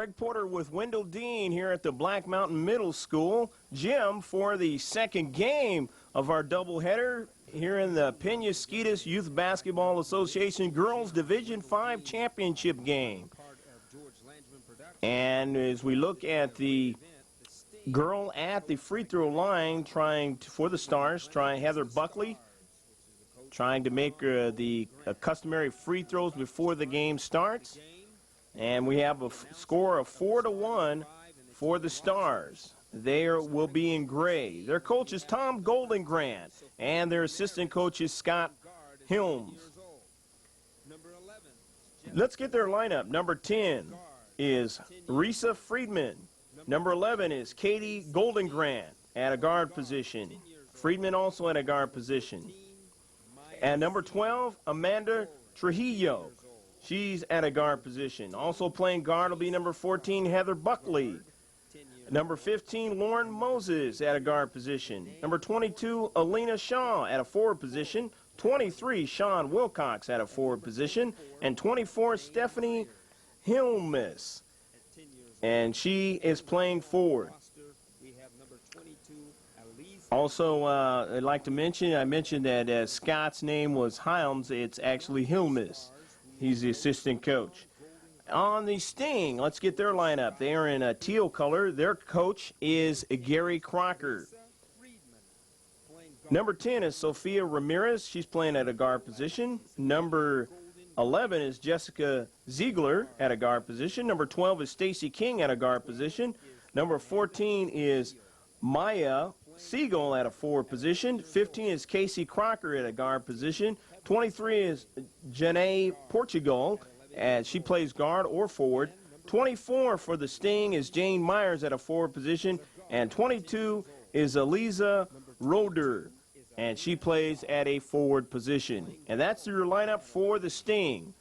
Greg Porter with Wendell Dean here at the Black Mountain Middle School gym for the second game of our doubleheader here in the Peñasquitas Youth Basketball Association Girls Division 5 Championship game. And as we look at the girl at the free throw line for the Stars, Heather Buckley, trying to make the customary free throws before the game starts. And we have a score of 4-1 for the Stars. They will be in gray. Their coach is Tom Goldengrant, and their assistant coach is Scott Hilms. Let's get their lineup. Number 10 is Risa Friedman. Number 11 is Katie Goldengrant at a guard position. Friedman also at a guard position. And number 12, Amanda Trujillo. She's at a guard position. Also playing guard will be number 14, Heather Buckley. Number 15, Lauren Moses at a guard position. Number 22, Alina Shaw at a forward position. 23, Sean Wilcox at a forward position. And 24, Stephanie Hilmes. And she is playing forward. Also, I'd like to mention, I mentioned that Scott's name was Hilmes. It's actually Hilmes. He's the assistant coach. On the Sting, let's get their lineup. They are in a teal color. Their coach is Gary Crocker. Number 10 is Sophia Ramirez. She's playing at a guard position. Number 11 is Jessica Ziegler at a guard position. Number 12 is Stacy King at a guard position. Number 14 is Maya Siegel at a forward position. 15 is Casey Crocker at a guard position. 23 is Janae Portugal, as she plays guard or forward. 24 for the Sting is Jane Myers at a forward position. And 22 is Eliza Roder, and she plays at a forward position. And that's your lineup for the Sting.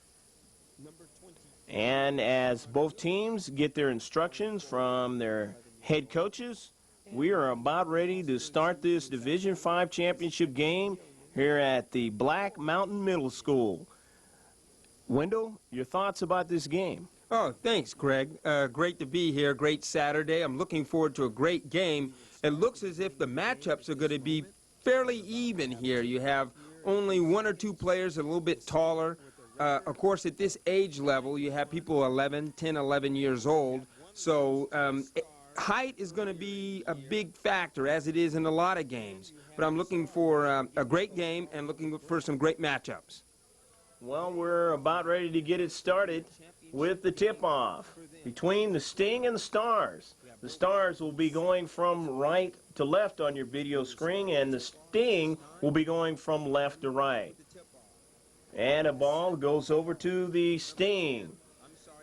And as both teams get their instructions from their head coaches, we are about ready to start this Division 5 championship game here at the Black Mountain Middle School. Wendell, your thoughts about this game? Oh, thanks, Greg. Great to be here. Great Saturday. I'm looking forward to a great game. It looks as if the matchups are going to be fairly even here. You have only one or two players a little bit taller. Of course, at this age level, you have people 10, 11 years old. So height is going to be a big factor, as it is in a lot of games. But I'm looking for a great game and looking for some great matchups. Well, we're about ready to get it started with the tip-off between the Sting and the Stars. The Stars will be going from right to left on your video screen, and the Sting will be going from left to right. And a ball goes over to the Sting.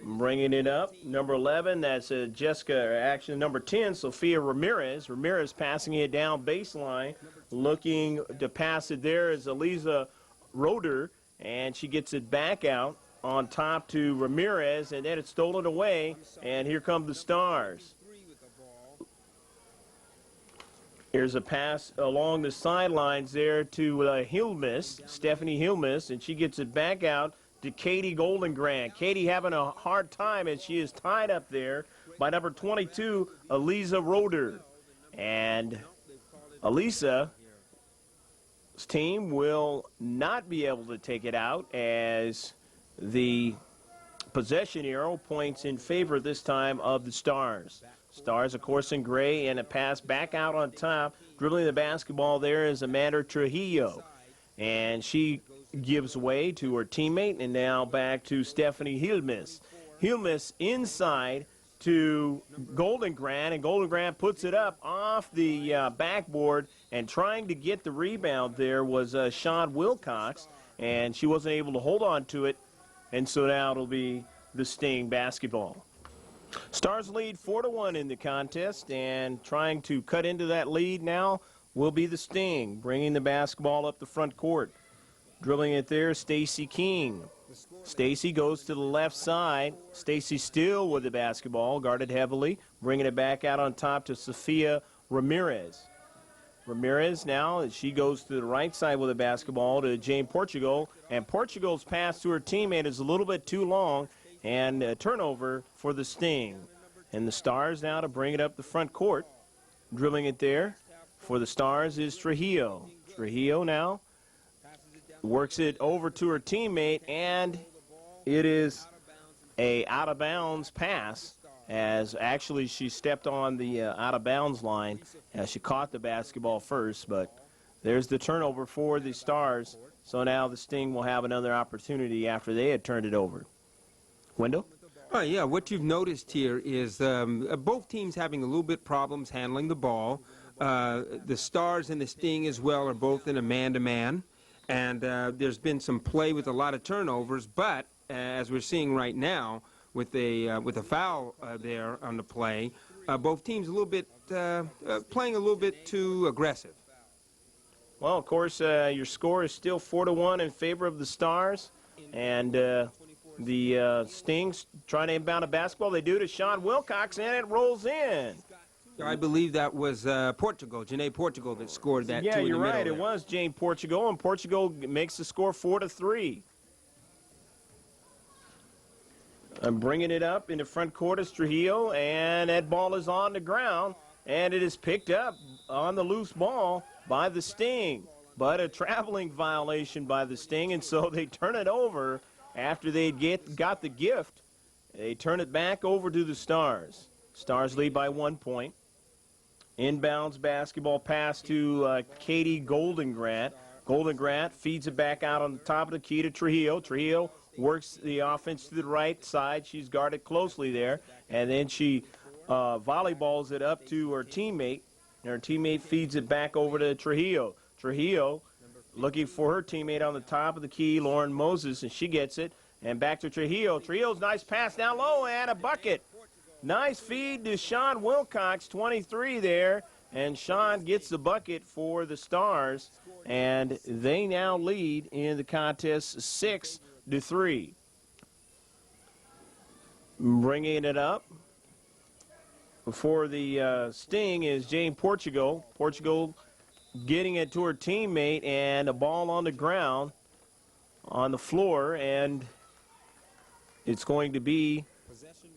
Bringing it up, number 11, that's actually number 10, Sophia Ramirez. Ramirez passing it down baseline. Looking to pass it there is Eliza Roder, and she gets it back out on top to Ramirez, and then it's stolen away, and here come the Stars. Here's a pass along the sidelines there to Hilmes, Stephanie Hilmes, and she gets it back out to Katie Goldengrant. Katie having a hard time as she is tied up there by number 22, Eliza Roder. And Elisa's team will not be able to take it out as the possession arrow points in favor this time of the Stars. Stars, of course, in gray, and a pass back out on top. Dribbling the basketball there is Amanda Trujillo. And she gives way to her teammate, and now back to Stephanie Hilmes. Hilmes inside to Goldengrant, and Goldengrant puts it up off the backboard, and trying to get the rebound there was Sean Wilcox, and she wasn't able to hold on to it, and so now it'll be the Sting basketball. Stars lead 4-1 in the contest, and trying to cut into that lead now will be the Sting, bringing the basketball up the front court. Dribbling it there, Stacy King. Stacy goes to the left side. Stacy still with the basketball, guarded heavily, bringing it back out on top to Sophia Ramirez. Ramirez now, as she goes to the right side with the basketball to Jane Portugal, and Portugal's pass to her teammate is a little bit too long, and a turnover for the Sting. And the Starzz now to bring it up the front court. Dribbling it there for the Starzz is Trujillo. Trujillo now works it over to her teammate, and it is a out-of-bounds pass, as actually she stepped on the out-of-bounds line. She caught the basketball first, but there's the turnover for the Starzz. So now the Sting will have another opportunity after they had turned it over. Wendell? Oh, yeah, what you've noticed here is both teams having a little bit problems handling the ball. The Starzz and the Sting as well are both in a man-to-man. And there's been some play with a lot of turnovers, but as we're seeing right now with a foul there on the play, both teams a little bit playing a little bit too aggressive. Well, of course, your score is still 4-1 in favor of the Starzz, and the Stings trying to inbound a basketball. They do to Sean Wilcox, and it rolls in. I believe that was Portugal, Janae Portugal, that scored that. Yeah, you're right. There. It was Jane Portugal, and Portugal makes the score 4-3. I'm bringing it up in the front court is Trujillo, and that ball is on the ground, and it is picked up on the loose ball by the Sting. But a traveling violation by the Sting, and so they turn it over after they got the gift. They turn it back over to the Starzz. Starzz lead by 1 point. Inbounds basketball pass to Katie Goldengrant. Goldengrant feeds it back out on the top of the key to Trujillo. Trujillo works the offense to the right side. She's guarded closely there. And then she volleyballs it up to her teammate. And her teammate feeds it back over to Trujillo. Trujillo looking for her teammate on the top of the key, Lauren Moses, and she gets it. And back to Trujillo. Trujillo's nice pass down low and a bucket. Nice feed to Sean Wilcox, 23 there, and Sean gets the bucket for the Starzz, and they now lead in the contest 6-3. Bringing it up for the Sting is Jane Portugal. Portugal getting it to her teammate, and a ball on the ground on the floor, and it's going to be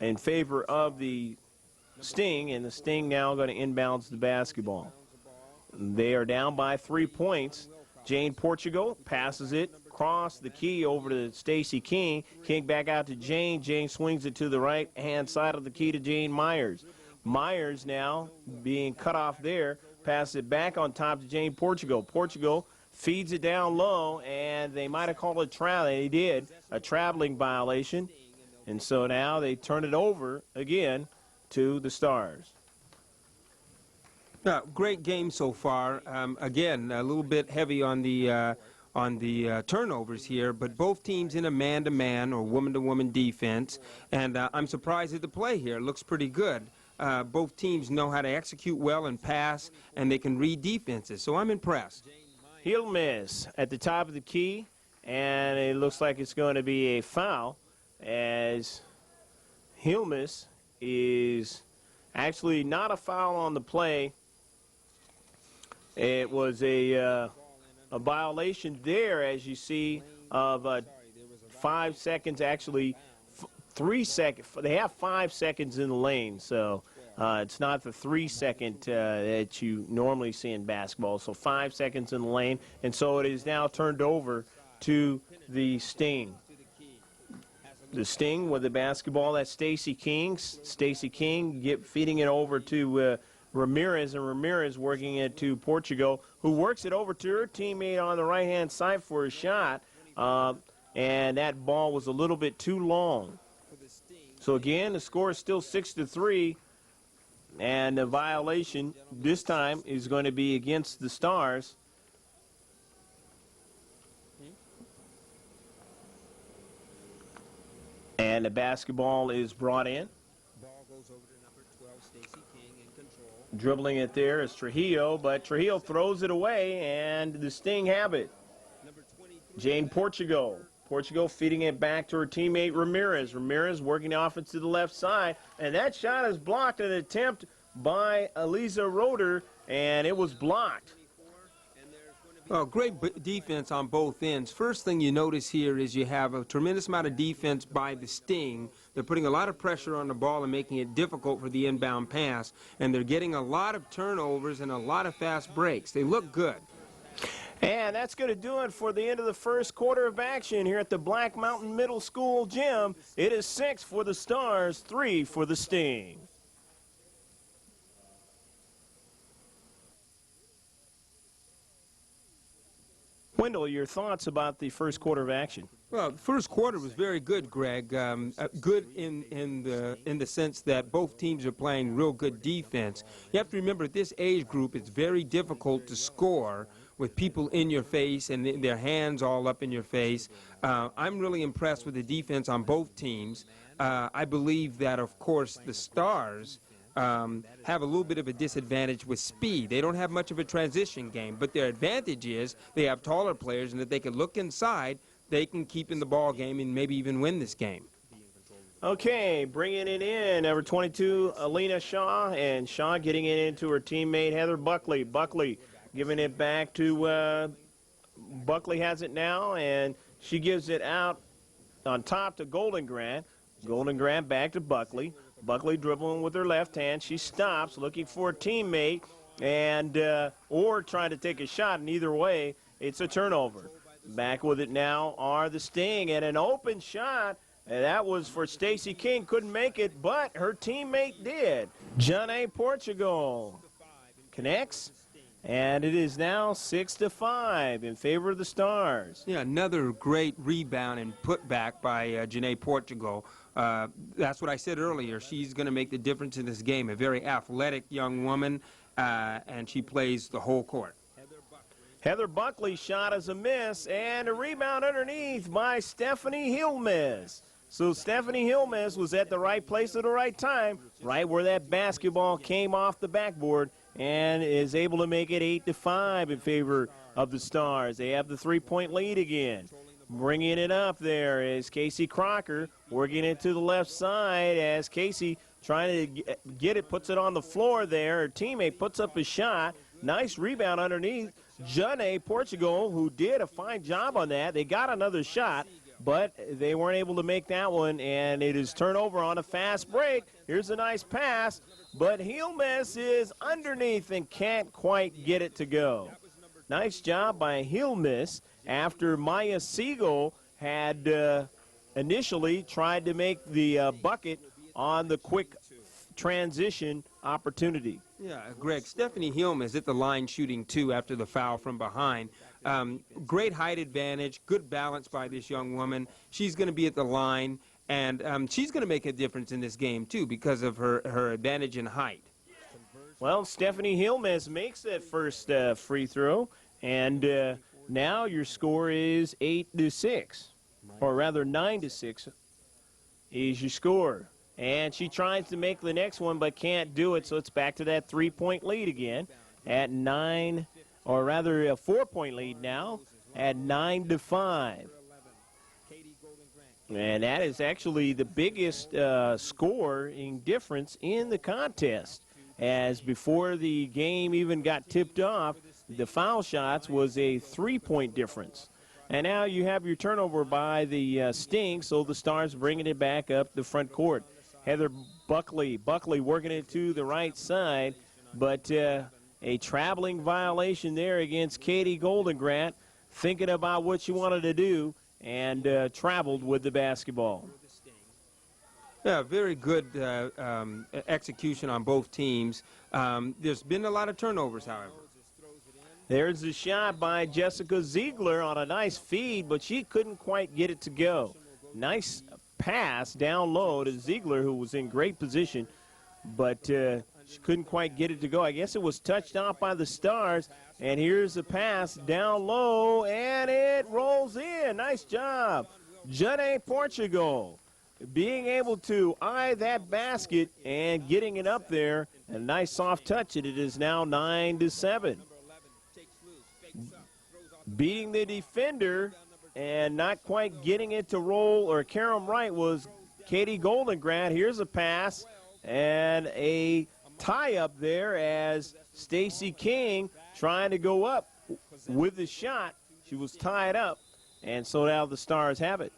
in favor of the Sting, and the Sting now going to inbounds the basketball. They are down by 3 points. Jane Portugal passes it across the key over to Stacey King. King back out to Jane. Jane swings it to the right-hand side of the key to Jane Myers. Myers now being cut off there. Passes it back on top to Jane Portugal. Portugal feeds it down low, and they might have called it they did, a traveling violation. And so now they turn it over again to the Starzz. Great game so far. Again, a little bit heavy on the turnovers here, but both teams in a man-to-man or woman-to-woman defense. And I'm surprised at the play here. It looks pretty good. Both teams know how to execute well and pass, and they can read defenses. So I'm impressed. Heel miss at the top of the key, and it looks like it's going to be a foul, as Hilmis is actually not a foul on the play. It was a violation there, as you see, of 5 seconds, actually 3 seconds. They have 5 seconds in the lane, so it's not the 3 second that you normally see in basketball. So 5 seconds in the lane, and so it is now turned over to the Sting. The Sting with the basketball. That's Stacey King. Stacey King feeding it over to Ramirez, and Ramirez working it to Portugal, who works it over to her teammate on the right-hand side for a shot. And that ball was a little bit too long. So, again, the score is still 6-3. And the violation this time is going to be against the Starzz. And the basketball is brought in. Ball goes over to number 12, Stacey King, in control. Dribbling it there is Trujillo, but Trujillo throws it away, and the Sting have it. Jane Portugal. Portugal feeding it back to her teammate Ramirez. Ramirez working the offense to the left side, and that shot is blocked. An attempt by Eliza Roeder, and it was blocked. Oh, great defense on both ends. First thing you notice here is you have a tremendous amount of defense by the Sting. They're putting a lot of pressure on the ball and making it difficult for the inbound pass, and they're getting a lot of turnovers and a lot of fast breaks. They look good. And that's going to do it for the end of the first quarter of action here at the Black Mountain Middle School gym. It is 6 for the Stars, 3 for the Sting. Wendell, your thoughts about the first quarter of action? Well, the first quarter was very good, Greg. Good in the sense that both teams are playing real good defense. You have to remember, at this age group, it's very difficult to score with people in your face and their hands all up in your face. I'm really impressed with the defense on both teams. I believe that, of course, the Stars have a little bit of a disadvantage with speed. They don't have much of a transition game, but their advantage is they have taller players, and if they can look inside, they can keep in the ball game and maybe even win this game. Okay, bringing it in, number 22, Alina Shaw, and Shaw getting it into her teammate Heather Buckley. Buckley giving it back to Buckley has it now, and she gives it out on top to Golden Grant. Golden Grant back to Buckley. Buckley dribbling with her left hand. She stops, looking for a teammate, and or trying to take a shot. And either way, it's a turnover. Back with it now are the Sting, and an open shot. And that was for Stacy King. Couldn't make it, but her teammate did. Janae Portugal connects. And it is now 6-5 in favor of the Stars. Yeah, another great rebound and putback by Janae Portugal. That's what I said earlier. She's going to make the difference in this game. A very athletic young woman, and she plays the whole court. Heather Buckley's shot is a miss, and a rebound underneath by Stephanie Hilmes. So Stephanie Hilmes was at the right place at the right time, right where that basketball came off the backboard, and is able to make it 8-5 in favor of the Stars. They have the three-point lead again. Bringing it up there is Casey Crocker, working it to the left side as Casey trying to get it, puts it on the floor there. Her teammate puts up a shot. Nice rebound underneath. Janae Portugal, who did a fine job on that. They got another shot, but they weren't able to make that one, and it is turnover on a fast break. Here's a nice pass, but Hilmes is underneath and can't quite get it to go. Nice job by Hilmes after Maya Siegel had initially tried to make the bucket on the quick transition opportunity. Yeah, Greg, Stephanie Hilmes at the line shooting two after the foul from behind. Great height advantage, good balance by this young woman. She's going to be at the line, and she's going to make a difference in this game, too, because of her advantage in height. Well, Stephanie Hilmes makes that first free throw, and now your score is 8-6, or rather 9-6 is your score. And she tries to make the next one but can't do it, so it's back to that three-point lead again at 9, or rather a 4-point lead now at 9-5. And that is actually the biggest scoring difference in the contest, as before the game even got tipped off, the foul shots was a 3-point difference. And now you have your turnover by the Sting, so the Stars bringing it back up the front court. Heather Buckley working it to the right side, but a traveling violation there against Katie Goldengrant, thinking about what she wanted to do, and traveled with the basketball. Yeah, very good execution on both teams. There's been a lot of turnovers, however. There's the shot by Jessica Ziegler on a nice feed, but she couldn't quite get it to go. Nice pass down low to Ziegler, who was in great position, but she couldn't quite get it to go. I guess it was touched off by the Stars, and here's the pass down low, and it rolls in. Nice job. Janae Portugal being able to eye that basket and getting it up there. A nice soft touch, and it is now 9-7. Beating the defender and not quite getting it to roll or carom right was Katie Goldengrant. Here's a pass and a tie up there as Stacy King trying to go up with the shot. She was tied up, and so now the Stars have it.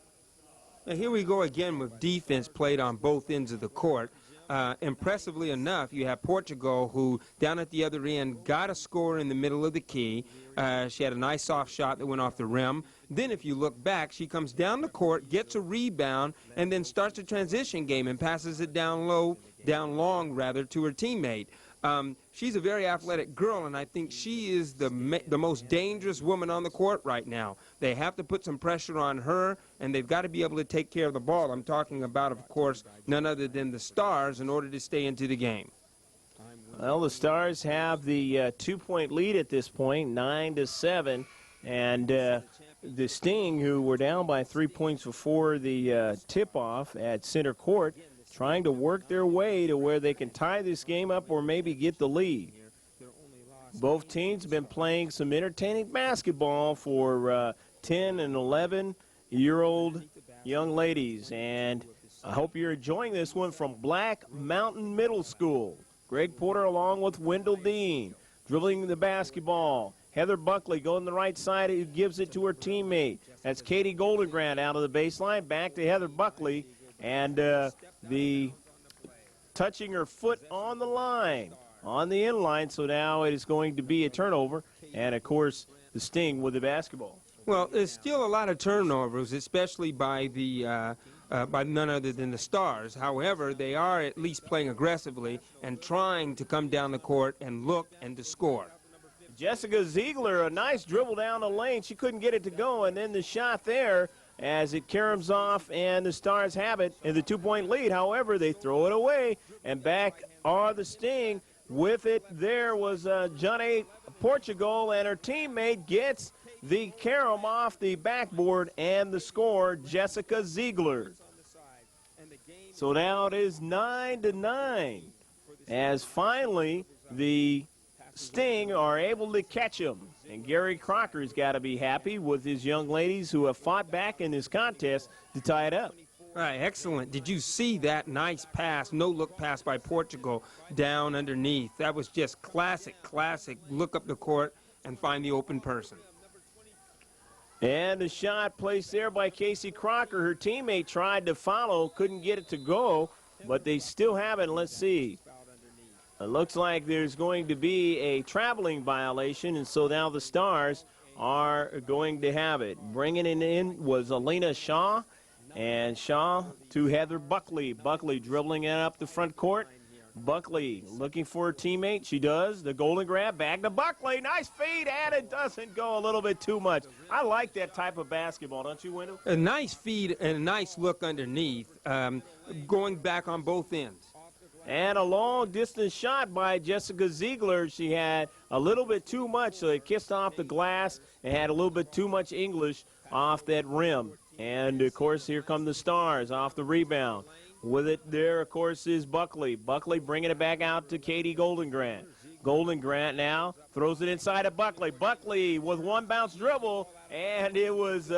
Now here we go again with defense played on both ends of the court. Impressively enough, you have Portugal, who down at the other end got a score in the middle of the key. She had a nice soft shot that went off the rim. Then if you look back, she comes down the court, gets a rebound, and then starts a transition game and passes it down long, to her teammate. She's a very athletic girl, and I think she is the most dangerous woman on the court right now. They have to put some pressure on her, and they've got to be able to take care of the ball. I'm talking about, of course, none other than the Stars in order to stay into the game. Well, the Stars have the 2-point lead at this point, 9-7, and the Sting, who were down by 3 points before the tip-off at center court, trying to work their way to where they can tie this game up or maybe get the lead. Both teams have been playing some entertaining basketball for 10 and 11-year-old young ladies, and I hope you're enjoying this one from Black Mountain Middle School. Greg Porter along with Wendell Dean dribbling the basketball. Heather Buckley going the right side, who gives it to her teammate. That's Katie Goldengrand out of the baseline, back to Heather Buckley, and the touching her foot on the line, on the end line, so now it is going to be a turnover, and of course the Sting with the basketball. Well, there's still a lot of turnovers, especially by none other than the Stars. However, they are at least playing aggressively and trying to come down the court and look and to score. Jessica Ziegler, a nice dribble down the lane. She couldn't get it to go, and then the shot there as it caroms off, and the Stars have it in the 2-point lead. However, they throw it away, and back are the Sting. With it, there was Johnny Portugal, and her teammate gets the carom off the backboard, and the score, Jessica Ziegler. So now it is 9-9, as finally the Sting are able to catch them. And Gary Crocker's got to be happy with his young ladies who have fought back in this contest to tie it up. All right, excellent. Did you see that nice pass, no-look pass by Portugal down underneath? That was just classic look up the court and find the open person. And the shot placed there by Casey Crocker. Her teammate tried to follow, couldn't get it to go, but they still have it. Let's see. It looks like there's going to be a traveling violation, and so now the Stars are going to have it. Bringing it in was Alina Shaw, and Shaw to Heather Buckley. Buckley dribbling it up the front court. Buckley looking for her teammate. She does. The golden grab back to Buckley. Nice feed, and it doesn't go a little bit too much. I like that type of basketball, don't you, Wendell? A nice feed and a nice look underneath, going back on both ends. And a long-distance shot by Jessica Ziegler. She had a little bit too much, so it kissed off the glass and had a little bit too much English off that rim. And, of course, here come the Stars off the rebound. With it there, of course, is Buckley. Buckley bringing it back out to Katie Goldengrand. Goldengrand now throws it inside of Buckley. Buckley with one bounce dribble, and it was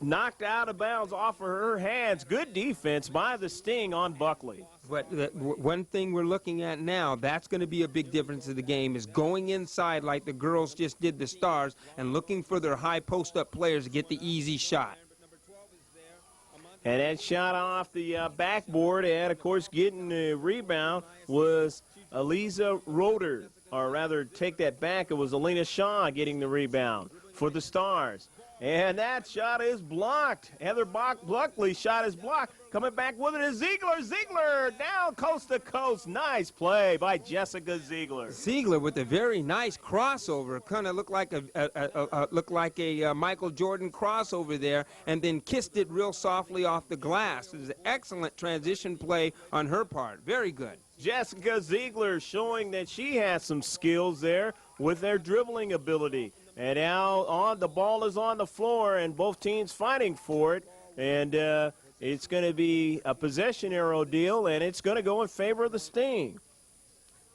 knocked out of bounds off of her hands. Good defense by the Sting on Buckley. But one thing we're looking at now, that's going to be a big difference in the game, is going inside like the girls just did the Stars and looking for their high post-up players to get the easy shot. And that shot off the backboard, and, of course, getting the rebound was Eliza Roeder. Or rather, take that back, it was Alina Shaw getting the rebound for the Stars. And that shot is blocked. Heather Buckley's shot is blocked. Coming back with it is Ziegler. Ziegler down coast to coast. Nice play by Jessica Ziegler. Ziegler with a very nice crossover. Kind of looked like a Michael Jordan crossover there, and then kissed it real softly off the glass. It was an excellent transition play on her part. Very good. Jessica Ziegler showing that she has some skills there with their dribbling ability. And now the ball is on the floor, and both teams fighting for it. And it's going to be a possession arrow deal, and it's going to go in favor of the Sting.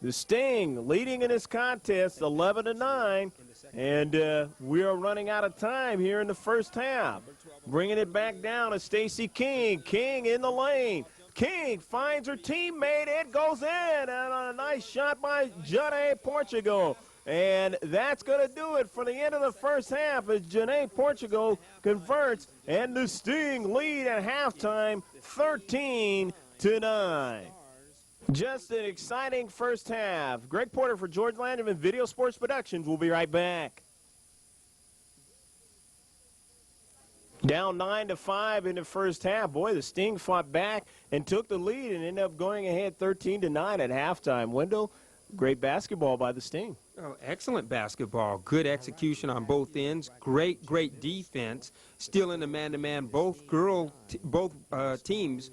The Sting leading in this contest 11-9, and we are running out of time here in the first half. Bringing it back down to Stacey King. King in the lane. King finds her teammate. It goes in, and a nice shot by Johnny Portugal. And that's going to do it for the end of the first half as Janae Portugal converts, and the Sting lead at halftime 13-9. Just an exciting first half. Greg Porter for George Landerman Video Sports Productions. We'll be right back. Down 9-5 in the first half. Boy, the Sting fought back and took the lead and ended up going ahead 13-9 at halftime. Wendell, great basketball by the Sting. Oh, excellent basketball. Good execution on both ends. Great defense. Still in the man-to-man. Both teams,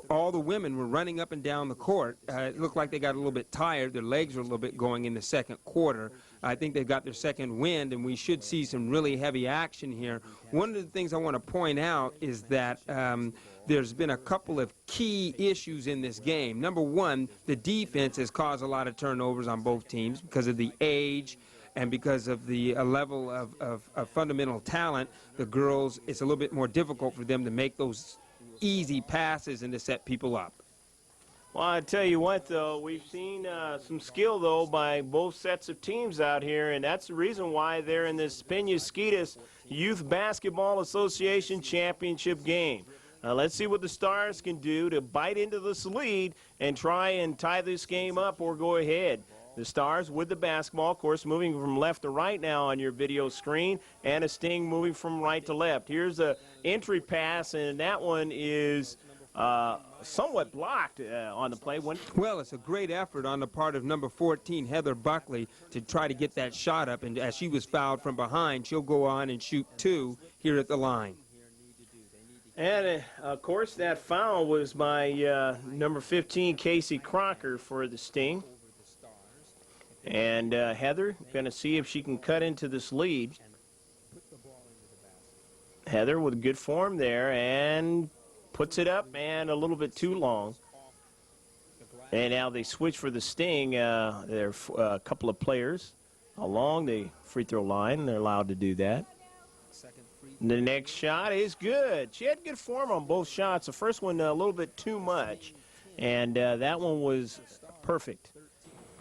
all the women were running up and down the court. It looked like they got a little bit tired. Their legs were a little bit going in the second quarter. I think they've got their second wind, and we should see some really heavy action here. One of the things I want to point out is that there's been a couple of key issues in this game. Number one, the defense has caused a lot of turnovers on both teams because of the age and because of the level of fundamental talent. The girls, it's a little bit more difficult for them to make those easy passes and to set people up. Well, I tell you what, though, we've seen some skill, though, by both sets of teams out here, and that's the reason why they're in this Penasquitos Youth Basketball Association Championship game. Let's see what the Stars can do to bite into this lead and try and tie this game up or go ahead. The Stars with the basketball, of course, moving from left to right now on your video screen, and a Sting moving from right to left. Here's an entry pass, and that one is somewhat blocked on the play. Well, it's a great effort on the part of number 14, Heather Buckley, to try to get that shot up, and as she was fouled from behind, she'll go on and shoot two here at the line. And, of course, that foul was by number 15, Casey Crocker, for the Sting. And Heather going to see if she can cut into this lead. Heather with good form there and puts it up, and a little bit too long. And now they switch for the Sting. There are a couple of players along the free throw line. They're allowed to do that. The next shot is good. She had good form on both shots. The first one a little bit too much, and that one was perfect.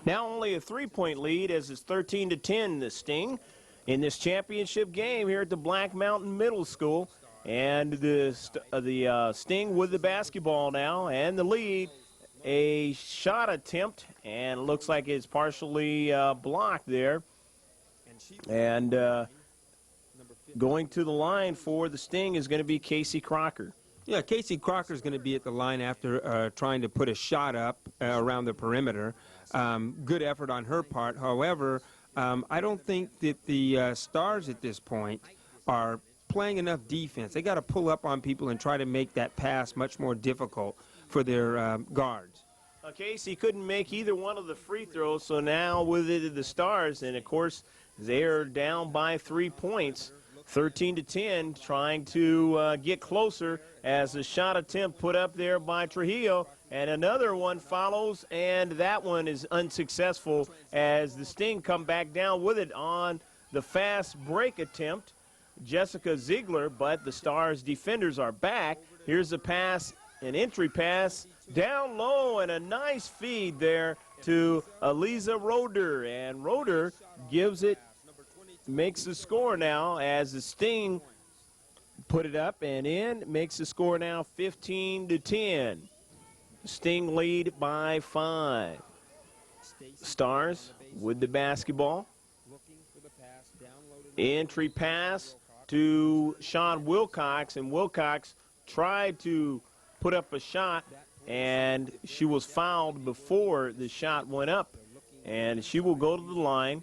Now only a three-point lead as it's 13-10, the Sting, in this championship game here at the Black Mountain Middle School. And the Sting with the basketball now, and the lead. A shot attempt, and it looks like it's partially blocked there. And going to the line for the Sting is going to be Casey Crocker. Yeah, Casey Crocker is going to be at the line after trying to put a shot up around the perimeter. Good effort on her part. However, I don't think that the Stars at this point are playing enough defense. They got to pull up on people and try to make that pass much more difficult for their guards. Casey couldn't make either one of the free throws, so now with it the Stars, and of course they're down by 3 points. 13-10, trying to get closer as the shot attempt put up there by Trujillo, and another one follows, and that one is unsuccessful as the Sting come back down with it on the fast break attempt. Jessica Ziegler, but the Stars defenders are back. Here's a pass, an entry pass down low, and a nice feed there to Eliza Roeder, and Roeder gives it, makes the score now as the Sting put it up and in, makes the score now 15-10. Sting lead by 5. Stars with the basketball. Entry pass to Sean Wilcox, and Wilcox tried to put up a shot, and she was fouled before the shot went up, and she will go to the line.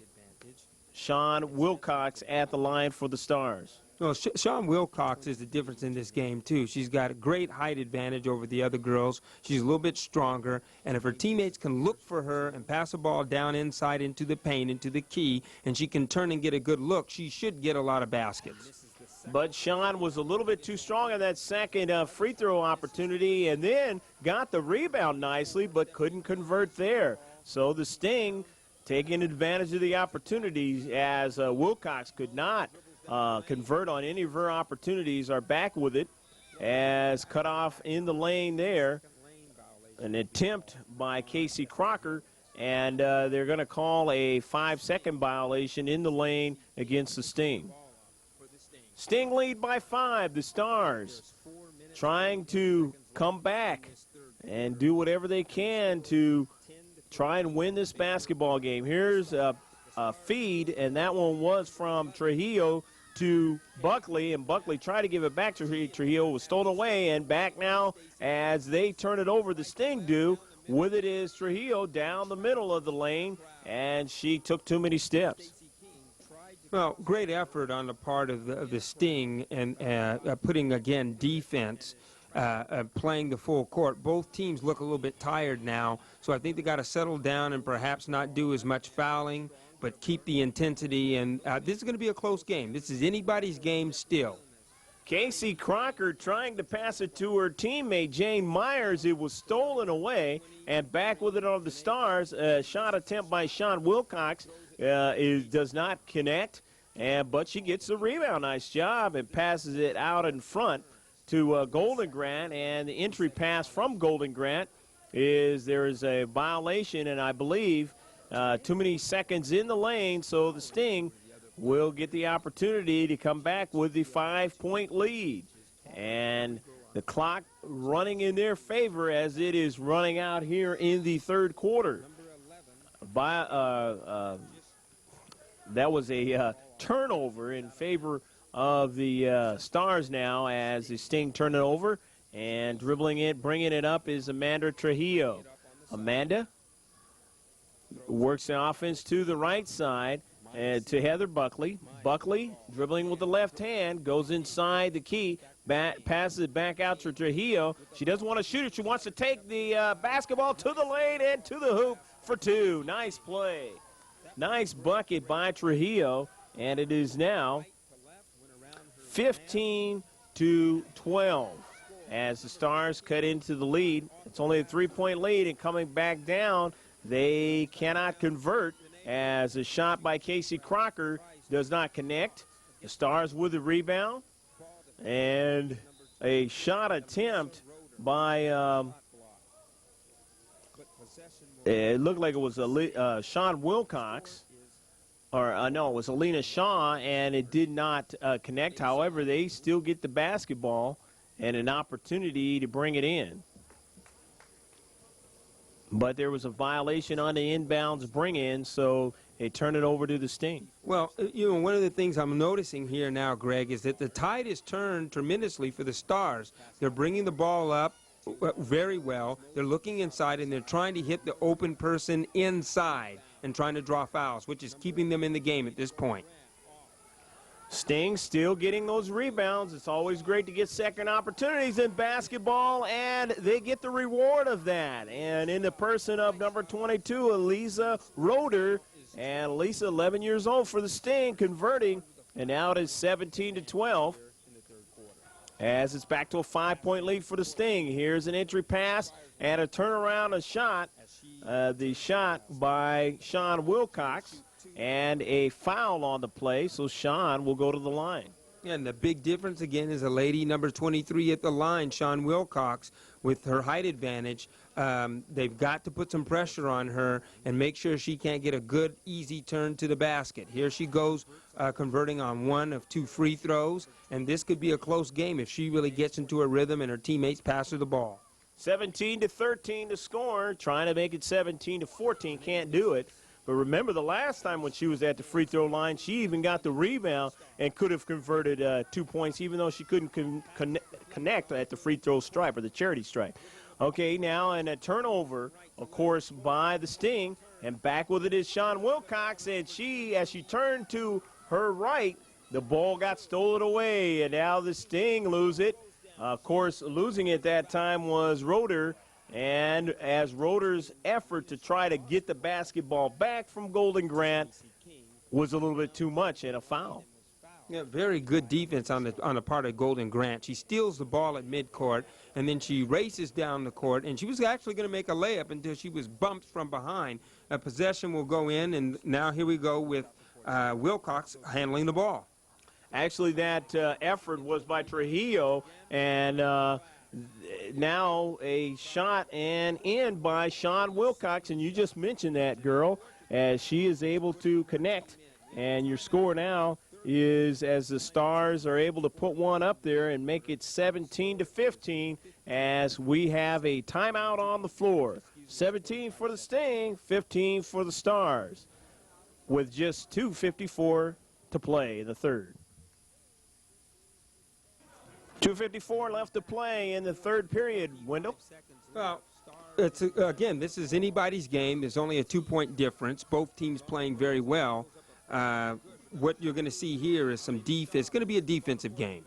Sean Wilcox at the line for the Stars. Well, Sean Wilcox is the difference in this game, too. She's got a great height advantage over the other girls. She's a little bit stronger, and if her teammates can look for her and pass the ball down inside into the paint, into the key, and she can turn and get a good look, she should get a lot of baskets. But Sean was a little bit too strong on that second free throw opportunity, and then got the rebound nicely, but couldn't convert there. So the Sting taking advantage of the opportunities as Wilcox could not convert on any of her opportunities, are back with it as cut off in the lane there. An attempt by Casey Crocker and they're going to call a 5-second violation in the lane against the Sting. Sting lead by 5. The Starzz trying to come back and do whatever they can to try and win this basketball game. Here's a feed, and that one was from Trujillo to Buckley, and Buckley tried to give it back to Trujillo. Was stolen away, and back now as they turn it over, the Sting do. With it is Trujillo down the middle of the lane, and she took too many steps. Well, great effort on the part of the Sting, and putting, again, defense, playing the full court. Both teams look a little bit tired now, so I think they got to settle down and perhaps not do as much fouling, but keep the intensity. And this is going to be a close game. This is anybody's game still. Casey Crocker trying to pass it to her teammate, Jane Myers. It was stolen away, and back with it on the Starzz. A shot attempt by Sean Wilcox does not connect, but she gets the rebound. Nice job, and passes it out in front to Golden Grant. And the entry pass from Golden Grant there is a violation, and I believe too many seconds in the lane, so the Sting will get the opportunity to come back with the 5-point lead. And the clock running in their favor as it is running out here in the third quarter. That was a turnover in favor of the Starzz now as the Sting turn it over. And dribbling it, bringing it up is Amanda Trujillo. Amanda works the offense to the right side. And to Heather Buckley. Buckley dribbling with the left hand, goes inside the key, passes it back out to Trujillo. She doesn't want to shoot it. She wants to take the basketball to the lane and to the hoop for 2. Nice play. Nice bucket by Trujillo, and it is now 15-12 as the Starzz cut into the lead. It's only a 3-point lead, and coming back down, they cannot convert, as a shot by Casey Crocker does not connect. The Starzz with the rebound. And a shot attempt by, it looked like it was Sean Wilcox. Or, no, it was Alina Shaw, and it did not connect. However, they still get the basketball and an opportunity to bring it in. But there was a violation on the inbounds bring-in, so they turn it over to the Sting. Well, one of the things I'm noticing here now, Greg, is that the tide has turned tremendously for the Starzz. They're bringing the ball up very well. They're looking inside, and they're trying to hit the open person inside and trying to draw fouls, which is keeping them in the game at this point. Sting still getting those rebounds. It's always great to get second opportunities in basketball, and they get the reward of that. And in the person of number 22, Elisa Roeder, and Elisa, 11 years old for the Sting, converting, and now it is 17-12 as it's back to a 5-point lead for the Sting. Here's an entry pass and a turnaround, a shot. The shot by Sean Wilcox. And a foul on the play, so Sean will go to the line. And the big difference, again, is a lady, number 23 at the line, Sean Wilcox, with her height advantage. They've got to put some pressure on her and make sure she can't get a good, easy turn to the basket. Here she goes, converting on 1 of 2 free throws, and this could be a close game if she really gets into a rhythm and her teammates pass her the ball. 17-13 to score, trying to make it 17-14, can't do it. But remember, the last time when she was at the free throw line, she even got the rebound and could have converted 2 points, even though she couldn't connect at the free throw stripe or the charity stripe. Okay, now and a turnover, of course, by the Sting. And back with it is Sean Wilcox. And as she turned to her right, the ball got stolen away. And now the Sting lose it. Of course, losing it that time was Roeder. And as Roeder's effort to try to get the basketball back from Golden Grant was a little bit too much and a foul. Yeah, very good defense on the part of Golden Grant. She steals the ball at midcourt, and then she races down the court, and she was actually going to make a layup until she was bumped from behind. A possession will go in, and now here we go with Wilcox handling the ball. Actually, that effort was by Trujillo, and Now a shot and in by Sean Wilcox, and you just mentioned that girl, as she is able to connect. And your score now is, as the Stars are able to put one up there and make it 17-15, as we have a timeout on the floor. 17 for the Sting, 15 for the Stars, with just 2:54 to play in the third. 2:54 left to play in the third period. Wendell? Well, again, this is anybody's game. There's only a 2-point difference. Both teams playing very well. What you're going to see here is some defense. It's going to be a defensive game.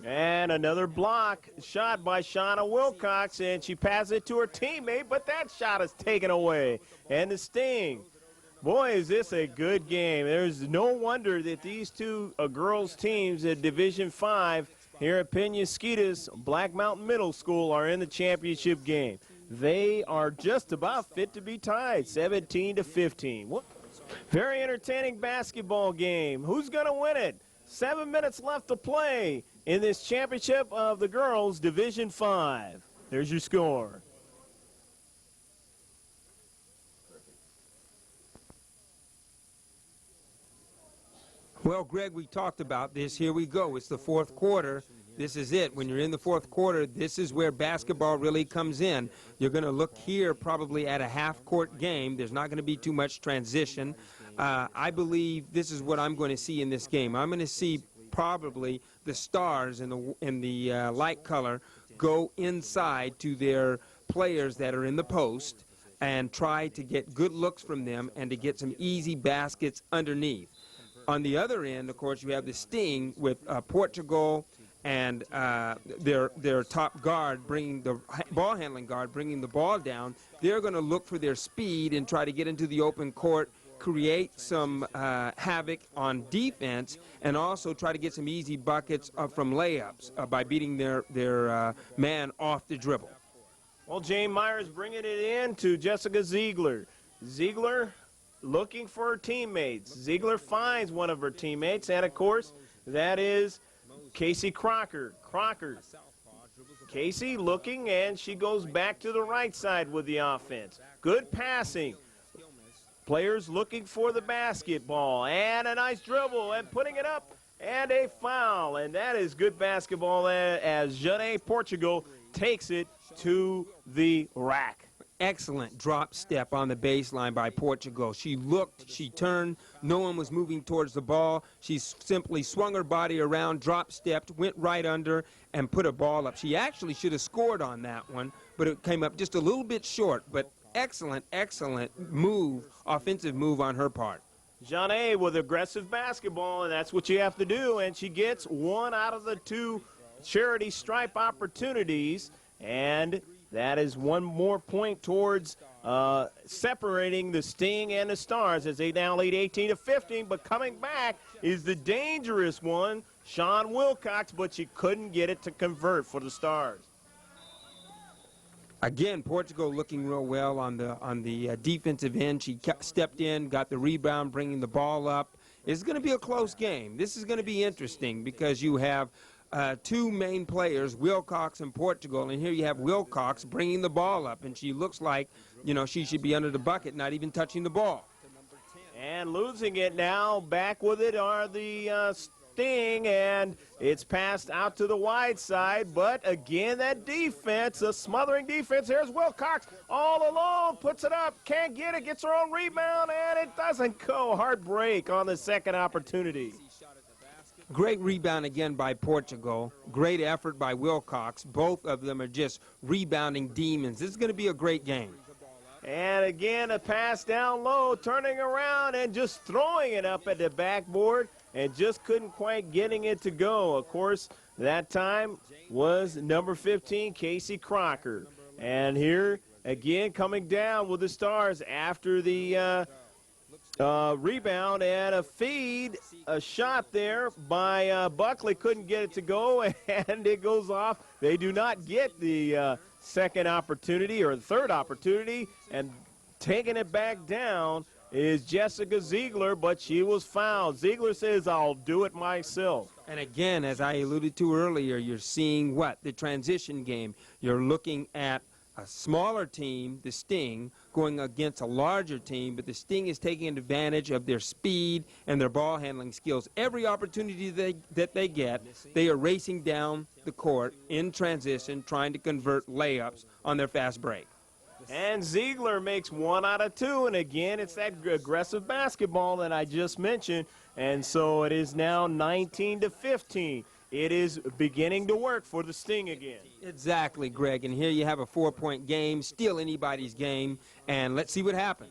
And another block shot by Shauna Wilcox, and she passes it to her teammate, but that shot is taken away. And the Sting. Boy, is this a good game. There's no wonder that these two girls teams at Division 5 here at Penasquitos Black Mountain Middle School are in the championship game. They are just about fit to be tied, 17-15. Very entertaining basketball game. Who's going to win it? 7 minutes left to play in this championship of the girls Division 5. There's your score. Well, Greg, we talked about this. Here we go. It's the fourth quarter. This is it. When you're in the fourth quarter, this is where basketball really comes in. You're going to look here probably at a half-court game. There's not going to be too much transition. I believe this is what I'm going to see in this game. I'm going to see probably the Stars in the light color go inside to their players that are in the post and try to get good looks from them and to get some easy baskets underneath. On the other end, of course, you have the Sting with Portugal and their top guard bringing the ball handling guard bringing the ball down. They're going to look for their speed and try to get into the open court, create some havoc on defense, and also try to get some easy buckets from layups by beating their man off the dribble. Well, Jane Myers bringing it in to Jessica Ziegler. Ziegler looking for her teammates. Ziegler finds one of her teammates, and of course, that is Casey Crocker. Casey looking, and she goes back to the right side with the offense. Good passing. Players looking for the basketball, and a nice dribble, and putting it up, and a foul. And that is good basketball as Janae Portugal takes it to the rack. Excellent drop step on the baseline by Portugal. She looked, she turned, no one was moving towards the ball. She simply swung her body around, drop stepped, went right under, and put a ball up. She actually should have scored on that one, but it came up just a little bit short. But excellent, excellent move, offensive move on her part. Janae with aggressive basketball, and that's what you have to do. And she gets one out of the two charity stripe opportunities, and that is one more point towards separating the Sting and the Stars as they now lead 18-15. But coming back is the dangerous one, Sean Wilcox, but she couldn't get it to convert for the Stars. Again, Portugal looking real well on the defensive end. She stepped in, got the rebound, bringing the ball up. It's going to be a close game. This is going to be interesting because you have two main players, Wilcox and Portugal, and here you have Wilcox bringing the ball up, and she looks like, you know, she should be under the bucket, not even touching the ball. And losing it now, back with it are the Sting, and it's passed out to the wide side, but again, that defense, a smothering defense. Here's Wilcox all alone, puts it up, can't get it, gets her own rebound, and it doesn't go. Hard break on the second opportunity. Great rebound again by Portugal. Great effort by Wilcox. Both of them are just rebounding demons. This is going to be a great game. And again, a pass down low, turning around and just throwing it up at the backboard and just couldn't quite getting it to go. Of course, that time was number 15, Casey Crocker. And here, again, coming down with the Stars after the rebound and a feed, a shot there by Buckley. Couldn't get it to go, and it goes off. They do not get the second opportunity or third opportunity, and taking it back down is Jessica Ziegler, but she was fouled. Ziegler says, "I'll do it myself." And again, as I alluded to earlier, you're seeing what? The transition game. You're looking at a smaller team, the Sting, going against a larger team, but the Sting is taking advantage of their speed and their ball handling skills. Every opportunity that they get, they are racing down the court in transition, trying to convert layups on their fast break. And Ziegler makes 1 out of 2, and again, it's that aggressive basketball that I just mentioned, and so it is now 19-15. It is beginning to work for the Sting again. Exactly, Greg, and here you have a 4-point game, steal anybody's game, and let's see what happens.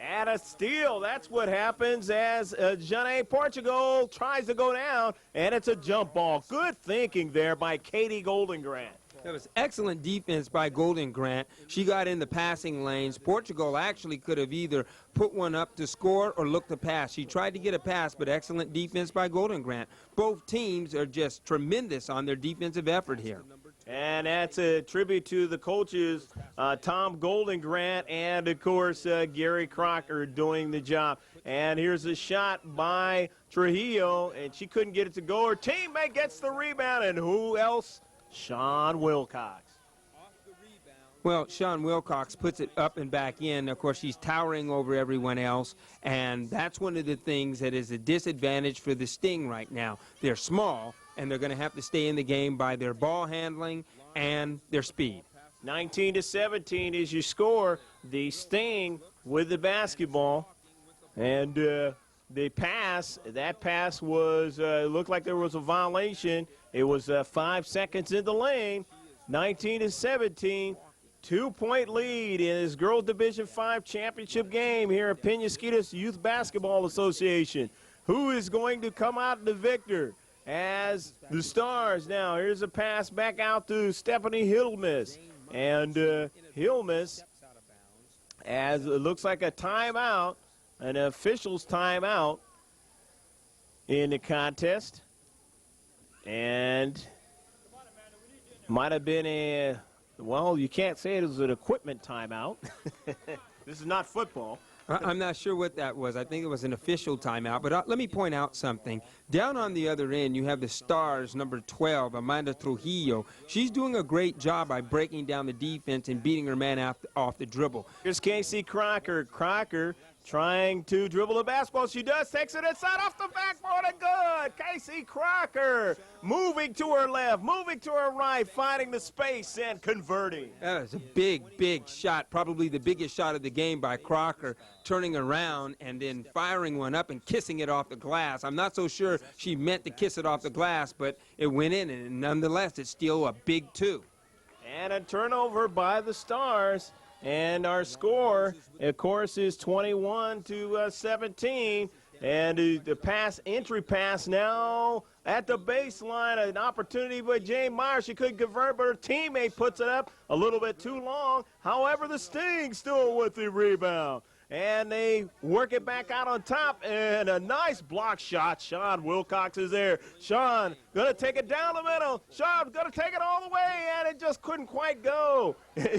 And a steal, that's what happens as Janae Portugal tries to go down, and it's a jump ball. Good thinking there by Katie Goldengrant. That was excellent defense by Golden Grant. She got in the passing lanes. Portugal actually could have either put one up to score or look to pass. She tried to get a pass, but excellent defense by Golden Grant. Both teams are just tremendous on their defensive effort here. And that's a tribute to the coaches, Tom Goldengrant and, of course, Gary Crocker doing the job. And here's a shot by Trujillo, and she couldn't get it to go. Her teammate gets the rebound, and who else? Sean Wilcox. Well, Sean Wilcox puts it up and back in. Of course, she's towering over everyone else, and that's one of the things that is a disadvantage for the Sting right now. They're small, and they're going to have to stay in the game by their ball handling and their speed. 19-17 is your score. The Sting with the basketball, and the pass, that pass was, looked like there was a violation. It was 5 seconds in the lane. 19-17, 2-point lead in this Girls Division 5 championship game here at Penasquitos Youth Basketball Association. Who is going to come out the victor as the Starzz? Now, here's a pass back out to Stephanie Hilmes. And Hilmes, as it looks like a timeout, an official's timeout in the contest, and might have been a, well, you can't say it was an equipment timeout. This is not football. I'm not sure what that was. I think it was an official timeout. But let me point out something. Down on the other end, you have the Starzz, number 12, Amanda Trujillo. She's doing a great job by breaking down the defense and beating her man off the dribble. Here's Casey Crocker. Crocker trying to dribble the basketball. She does. Takes it inside off the backboard and good. Casey Crocker moving to her left, moving to her right, finding the space and converting. That was a big, big shot, probably the biggest shot of the game by Crocker, turning around and then firing one up and kissing it off the glass. I'm not so sure she meant to kiss it off the glass, but it went in, and nonetheless, it's still a big 2. And a turnover by the Starzz. And our score, of course, is 21-17. And the entry pass now at the baseline. An opportunity by Jane Meyer. She couldn't convert, but her teammate puts it up a little bit too long. However, the Sting still with the rebound. And they work it back out on top, and a nice block shot. Sean Wilcox is there. Sean going to take it down the middle. Sean going to take it all the way, and it just couldn't quite go.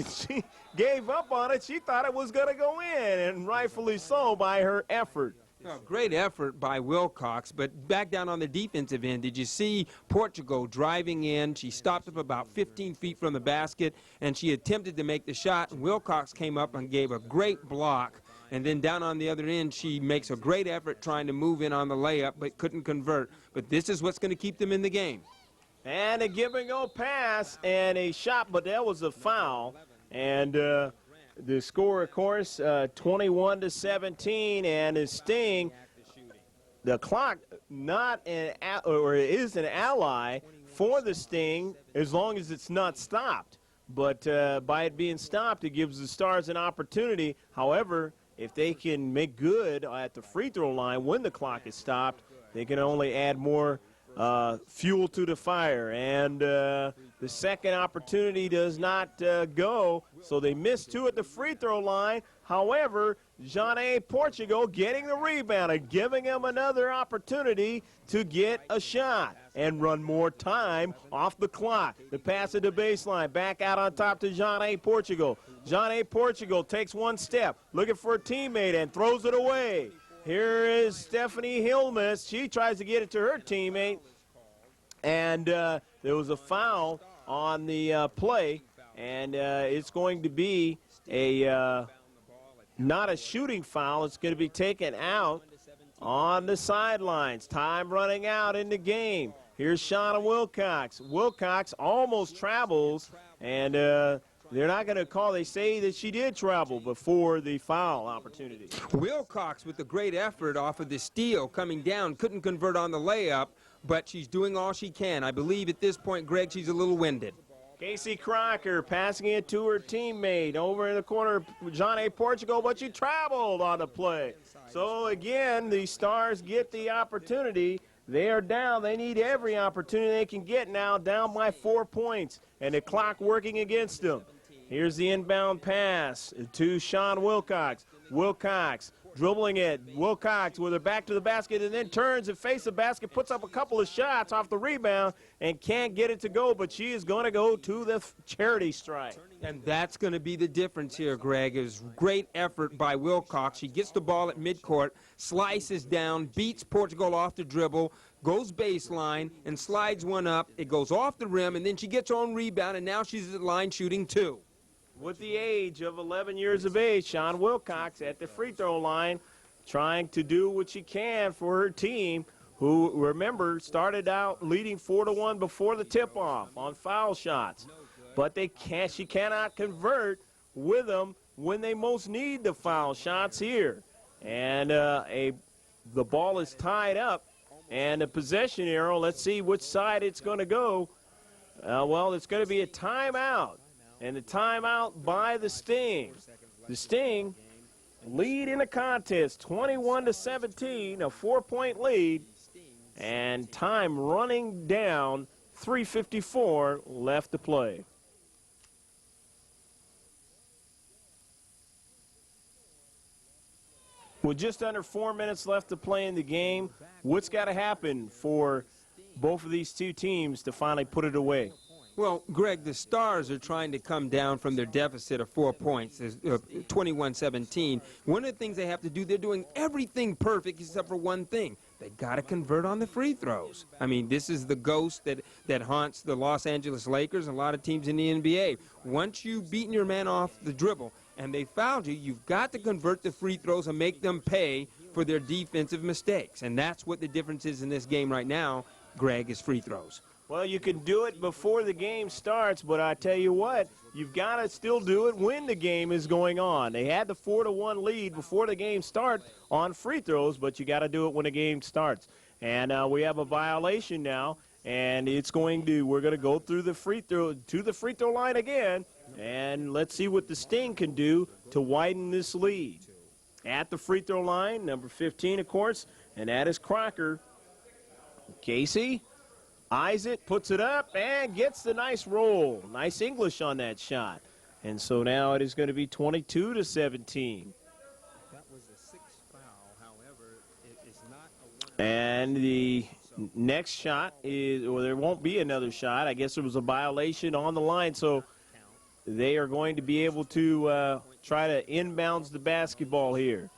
She gave up on it. She thought it was going to go in, and rightfully so by her effort. Oh, great effort by Wilcox, but back down on the defensive end, did you see Portugal driving in? She stopped up about 15 feet from the basket, and she attempted to make the shot, and Wilcox came up and gave a great block. And then down on the other end, she makes a great effort trying to move in on the layup, but couldn't convert. But this is what's going to keep them in the game. And a give-and-go pass and a shot, but that was a foul. And the score, of course, 21-17, and the Sting, the clock is an ally for the Sting as long as it's not stopped. But by it being stopped, it gives the Starzz an opportunity. However, if they can make good at the free throw line when the clock is stopped, they can only add more fuel to the fire. And the second opportunity does not go, so they missed 2 at the free throw line. However, Janae Portugal getting the rebound and giving him another opportunity to get a shot and run more time off the clock. The pass at the baseline, back out on top to Janae Portugal. Janae Portugal takes one step, looking for a teammate and throws it away. Here is Stephanie Hilmes. She tries to get it to her teammate, and there was a foul on the play, and it's going to be a not a shooting foul. It's going to be taken out on the sidelines. Time running out in the game. Here's Shauna Wilcox. Wilcox almost travels, and they're not going to call. They say that she did travel before the foul opportunity. Wilcox with a great effort off of the steal coming down. Couldn't convert on the layup, but she's doing all she can. I believe at this point, Greg, she's a little winded. Casey Crocker passing it to her teammate over in the corner, Janae Portugal, but she traveled on the play. So again, the Stars get the opportunity. They are down. They need every opportunity they can get now, down by 4 points, and the clock working against them. Here's the inbound pass to Sean Wilcox. Wilcox dribbling it. Wilcox with her back to the basket and then turns and faces the basket, puts up a couple of shots off the rebound and can't get it to go, but she is going to go to the charity stripe. And that's going to be the difference here, Greg, is great effort by Wilcox. She gets the ball at midcourt, slices down, beats Portugal off the dribble, goes baseline, and slides one up. It goes off the rim, and then she gets her own rebound, and now she's at the line shooting two. With the age of 11 years of age, Sean Wilcox at the free throw line trying to do what she can for her team, who, remember, started out leading 4-1 before the tip-off on foul shots. But she cannot convert with them when they most need the foul shots here. And the ball is tied up, and the possession arrow, let's see which side it's going to go. Well, it's going to be a timeout. And the timeout by the Sting. The Sting lead in the contest, 21-17, a 4-point lead. And time running down, 3:54 left to play. With just under 4 minutes left to play in the game, what's got to happen for both of these two teams to finally put it away? Well, Greg, the Stars are trying to come down from their deficit of 4 points, 21-17. One of the things they have to do, they're doing everything perfect except for one thing. They got to convert on the free throws. I mean, this is the ghost that haunts the Los Angeles Lakers and a lot of teams in the NBA. Once you've beaten your man off the dribble and they fouled you, you've got to convert the free throws and make them pay for their defensive mistakes. And that's what the difference is in this game right now, Greg, is free throws. Well, you can do it before the game starts, but I tell you what, you've got to still do it when the game is going on. They had the 4-1 lead before the game starts on free throws, but you got to do it when the game starts. And we have a violation now, and we're going to go through the free throw line again, and let's see what the Sting can do to widen this lead. At the free throw line, number 15, of course, and that is Crocker. Casey eyes it, puts it up, and gets the nice roll. Nice English on that shot. And so now it is going to be 22-17. That was a sixth foul. However, it is not a one. And the next shot is, or there won't be another shot. I guess there was a violation on the line, so they are going to be able to try to inbounds the basketball here.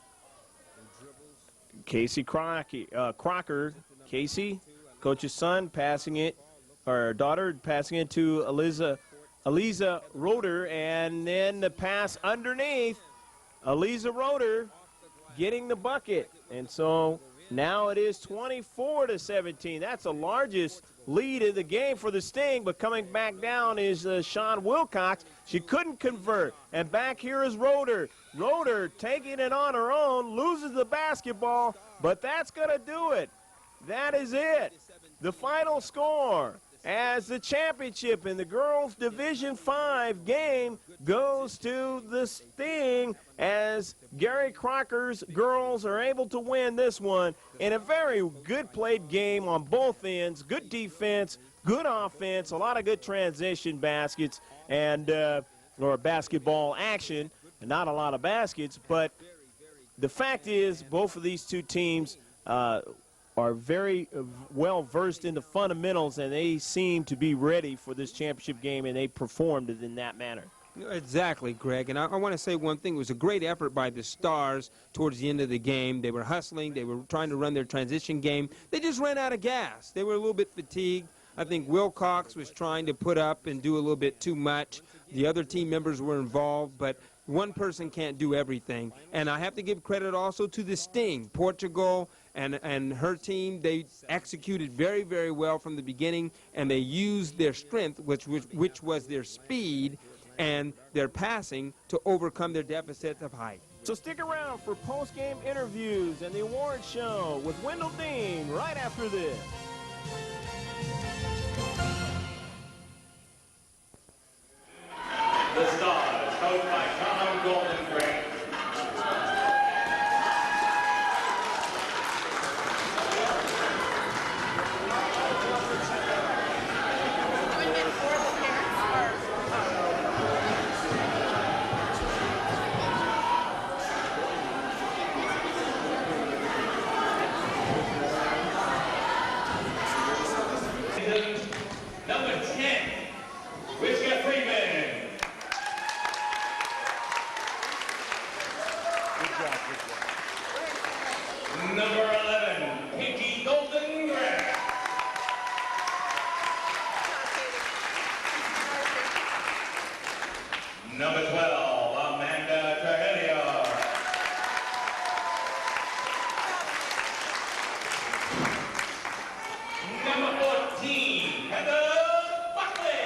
Casey Crocker, Casey, coach's son, passing it, or daughter passing it to Aliza Roeder, and then the pass underneath. Aliza Roeder getting the bucket, and so now it is 24-17. That's the largest lead in the game for the Sting, but coming back down is Sean Wilcox. She couldn't convert, and back here is Roeder. Roeder taking it on her own, loses the basketball, but that's going to do it. That is it. The final score as the championship in the girls' Division V game goes to the Sting, as Gary Crocker's girls are able to win this one in a very good played game on both ends. Good defense, good offense, a lot of good transition baskets and or basketball action. not a lot of baskets, but the fact is both of these two teams are very well versed in the fundamentals, and they seem to be ready for this championship game, and they performed it in that manner. Exactly, Greg. And I want to say one thing. It was a great effort by the Starzz towards the end of the game. They were hustling. They were trying to run their transition game. They just ran out of gas. They were a little bit fatigued. I think Wilcox was trying to put up and do a little bit too much. The other team members were involved, but one person can't do everything. And I have to give credit also to the Sting. Portugal and her team, they executed very, very well from the beginning, and they used their strength, which was their speed and their passing, to overcome their deficits of height. So stick around for post-game interviews and the award show with Wendell Dean right after this. The Starzz, coached by Tom Golden Gray. Number 10, Whisker Freeman. Number 11, Pinky Golden Grass. Number 12, Amanda Trujillo. Number 14, Heather Buckley.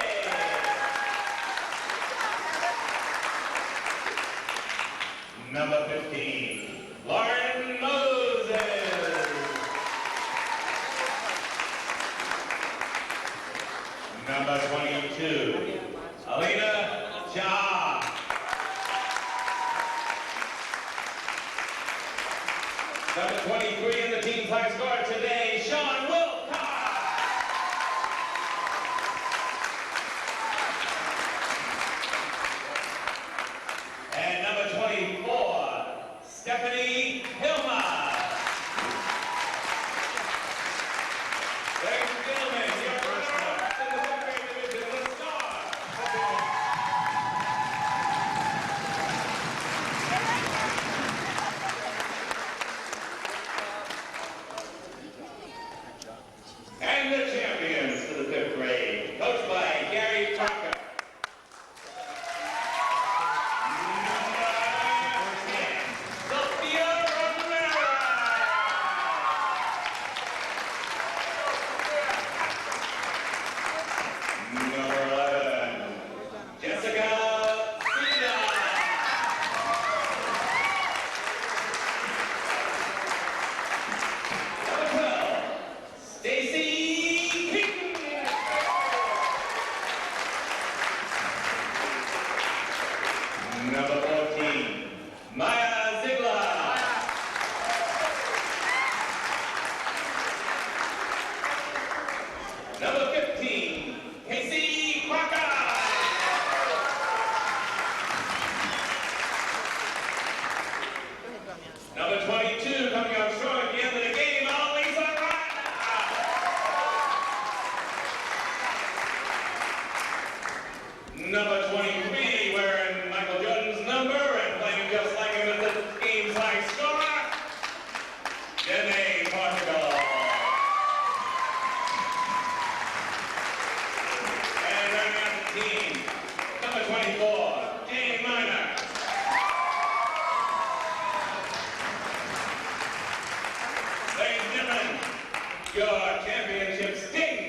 Number 15, Lauren Moses. Number 22, Alina Jha. Number 23 in the team's high score today, Sean Wilcox. And number 24, Stephanie Hilma. Ladies and gentlemen, your runner-up in the second division, the Starzz. And the champions for the 5th grade, coached by Gary Parker. Number 11, Jessica Sina. Number 12, Stacy Keaton. Number 14, Maya Ziegler. Number 15, Casey Crocker. Number 22, coming up short at the end of the game, Lisa Ryan. Number 23, wearing Michael Jordan's number and playing just like him at the game's high scorer, Janae Portugal. And rounding out the team, number 24, Jane Miner. Ladies and gentlemen, your championship Sting.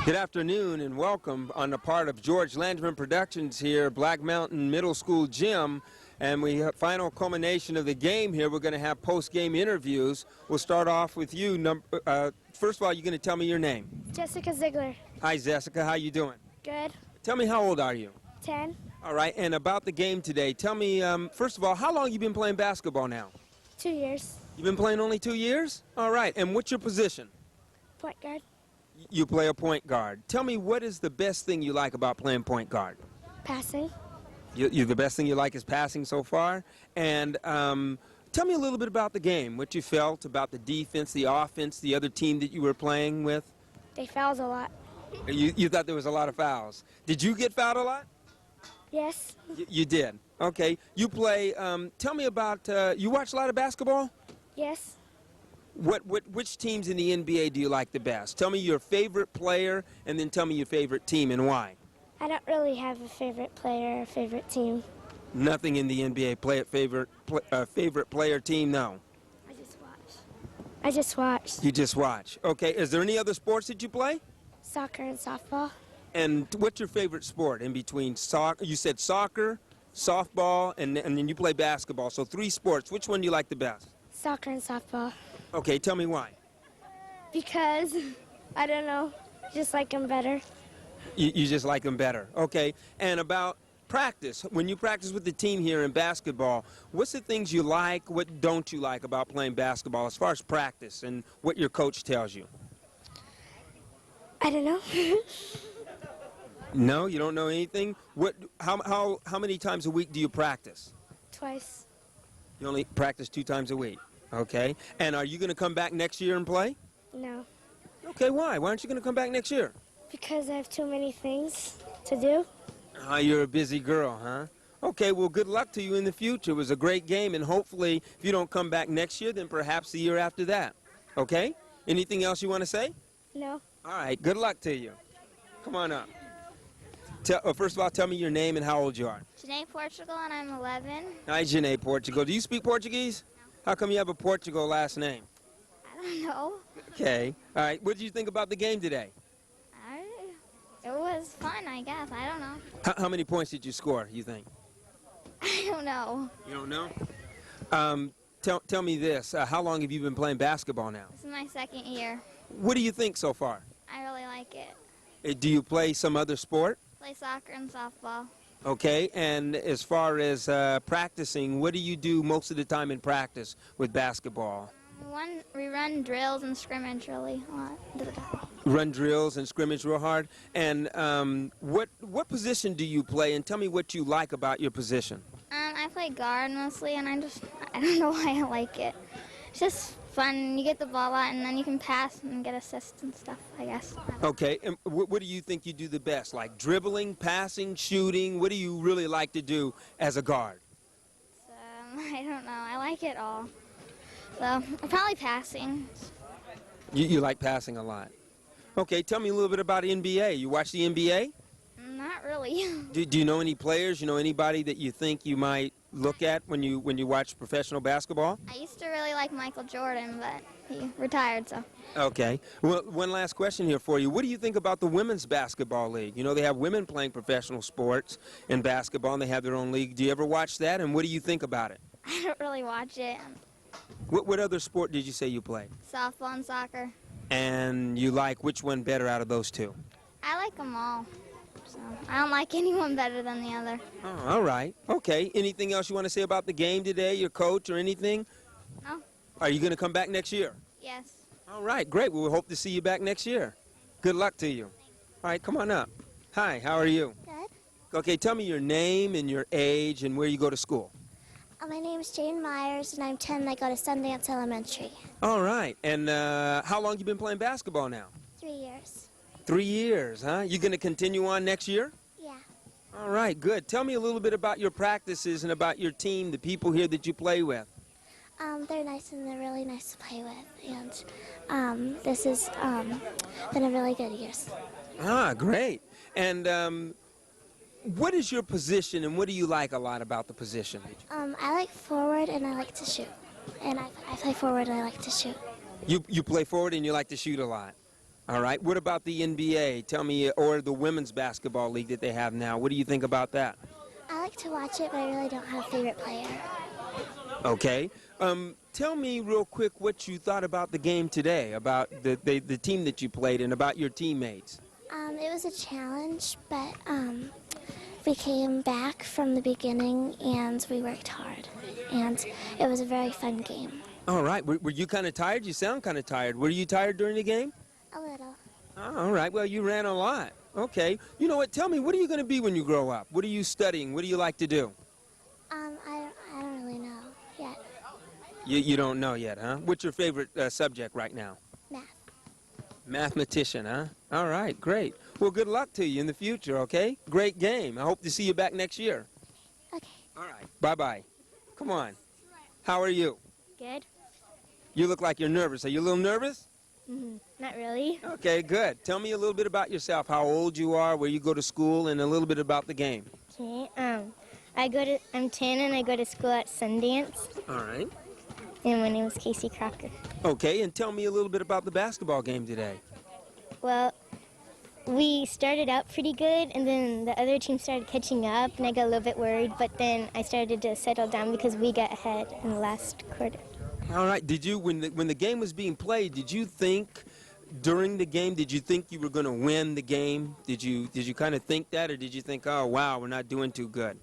Good afternoon and welcome on the part of George Landsman Productions here, Black Mountain Middle School Gym. And we have final culmination of the game here. We're going to have post-game interviews. We'll start off with you. First of all, you're going to tell me your name. Jessica Ziegler. Hi, Jessica. How you doing? Good. Tell me, how old are you? 10. All right. And about the game today, tell me, first of all, how long you been playing basketball now? 2 years. You've been playing only 2 years? All right. And what's your position? Point guard. You play a point guard. Tell me, what is the best thing you like about playing point guard? Passing. The best thing you like is passing so far? And tell me a little bit about the game, what you felt about the defense, the offense, the other team that you were playing with. They fouls a lot. You thought there was a lot of fouls. Did you get fouled a lot? Yes. You did. Okay. You play, tell me about, you watch a lot of basketball? Yes. Which teams in the NBA do you like the best? Tell me your favorite player, and then tell me your favorite team and why. I don't really have a favorite player or a favorite team. Nothing in the NBA. Favorite player, team, no. I just watch. I just watch. You just watch. Okay. Is there any other sports that you play? Soccer and softball. And what's your favorite sport in between soccer? You said soccer, softball, and then you play basketball. So 3 sports. Which one do you like the best? Soccer and softball. Okay. Tell me why. Because, I don't know, just like them better. You just like them better. Okay. And about practice. When you practice with the team here in basketball, what's the things you like, what don't you like about playing basketball as far as practice and what your coach tells you? I don't know. No, you don't know anything? How many times a week do you practice? Twice. You only practice 2 times a week. Okay. And are you going to come back next year and play? No. Okay, why? Why aren't you going to come back next year? Because I have too many things to do. You're a busy girl, huh? Okay, well, good luck to you in the future. It was a great game, and hopefully, if you don't come back next year, then perhaps the year after that. Okay? Anything else you want to say? No. All right, good luck to you. Come on up. First of all, tell me your name and how old you are. Janae Portugal, and I'm 11. Hi, Janae Portugal. Do you speak Portuguese? How come you have a Portugal last name? I don't know. Okay. All right, what did you think about the game today? It was fun, I guess. I don't know. How many points did you score, you think? I don't know. You don't know? Tell me this. How long have you been playing basketball now? This is my 2nd year. What do you think so far? I really like it. Do you play some other sport? Play soccer and softball. Okay, and as far as practicing, what do you do most of the time in practice with basketball? We run drills and scrimmage really a lot. Run drills and scrimmage real hard. And what position do you play? And tell me what you like about your position. I play guard mostly, and I don't know why I like it. It's just fun. You get the ball out, and then you can pass and get assists and stuff, I guess. Okay, and what do you think you do the best? Like dribbling, passing, shooting? What do you really like to do as a guard? I don't know. I like it all. So, probably passing. You like passing a lot. Okay, tell me a little bit about NBA. You watch the NBA? Not really. Do you know any players? You know anybody that you think you might look at when you watch professional basketball? I used to really like Michael Jordan, but he retired, so. Okay. Well, one last question here for you. What do you think about the Women's Basketball League? You know, they have women playing professional sports in basketball, and they have their own league. Do you ever watch that, and what do you think about it? I don't really watch it. What other sport did you say you play? Softball and soccer. And you like which one better out of those 2? I like them all. So I don't like anyone better than the other. Oh, all right. Okay. Anything else you want to say about the game today, your coach, or anything? No. Are you going to come back next year? Yes. All right. Great. Well, we hope to see you back next year. Good luck to you. All right. Come on up. Hi. How are you? Good. Okay. Tell me your name and your age and where you go to school. My name is Jane Myers, and I'm 10, and I go to Sundance Elementary. All right. And how long you been playing basketball now? 3 years. 3 years, huh? You going to continue on next year? Yeah. All right, good. Tell me a little bit about your practices and about your team, the people here that you play with. They're nice, and they're really nice to play with. And this has been a really good year. Ah, great. And what is your position, and what do you like a lot about the position? I like forward, and I like to shoot. And I play forward, and I like to shoot. You play forward, and you like to shoot a lot. All right. What about the NBA? Tell me, or the Women's Basketball League that they have now. What do you think about that? I like like to watch it, but I really don't have a favorite player. Okay. Tell me real quick what you thought about the game today, about the team that you played and about your teammates. It was a challenge, but we came back from the beginning and we worked hard. And it was a very fun game. All right. Were you kind of tired? You sound kind of tired. Were you tired during the game? A little. Oh, all right. Well, you ran a lot. Okay. You know what? Tell me, what are you going to be when you grow up? What are you studying? What do you like to do? I don't really know yet. You don't know yet, huh? What's your favorite subject right now? Math. Mathematician, huh? All right, great. Well, good luck to you in the future, okay? Great game. I hope to see you back next year. Okay. All right. Bye-bye. Come on. How are you? Good. You look like you're nervous. Are you a little nervous? Not really. Okay, good. Tell me a little bit about yourself, how old you are, where you go to school, and a little bit about the game. Okay. I'm 10 and I go to school at Sundance. All right. And my name is Casey Crocker. Okay, and tell me a little bit about the basketball game today. Well, we started out pretty good, and then the other team started catching up, and I got a little bit worried, but then I started to settle down because we got ahead in the last quarter. All right. Did you, when the game was being played, did you think during the game, did you think you were going to win the game? Did you kind of think that, or did you think, oh, wow, we're not doing too good?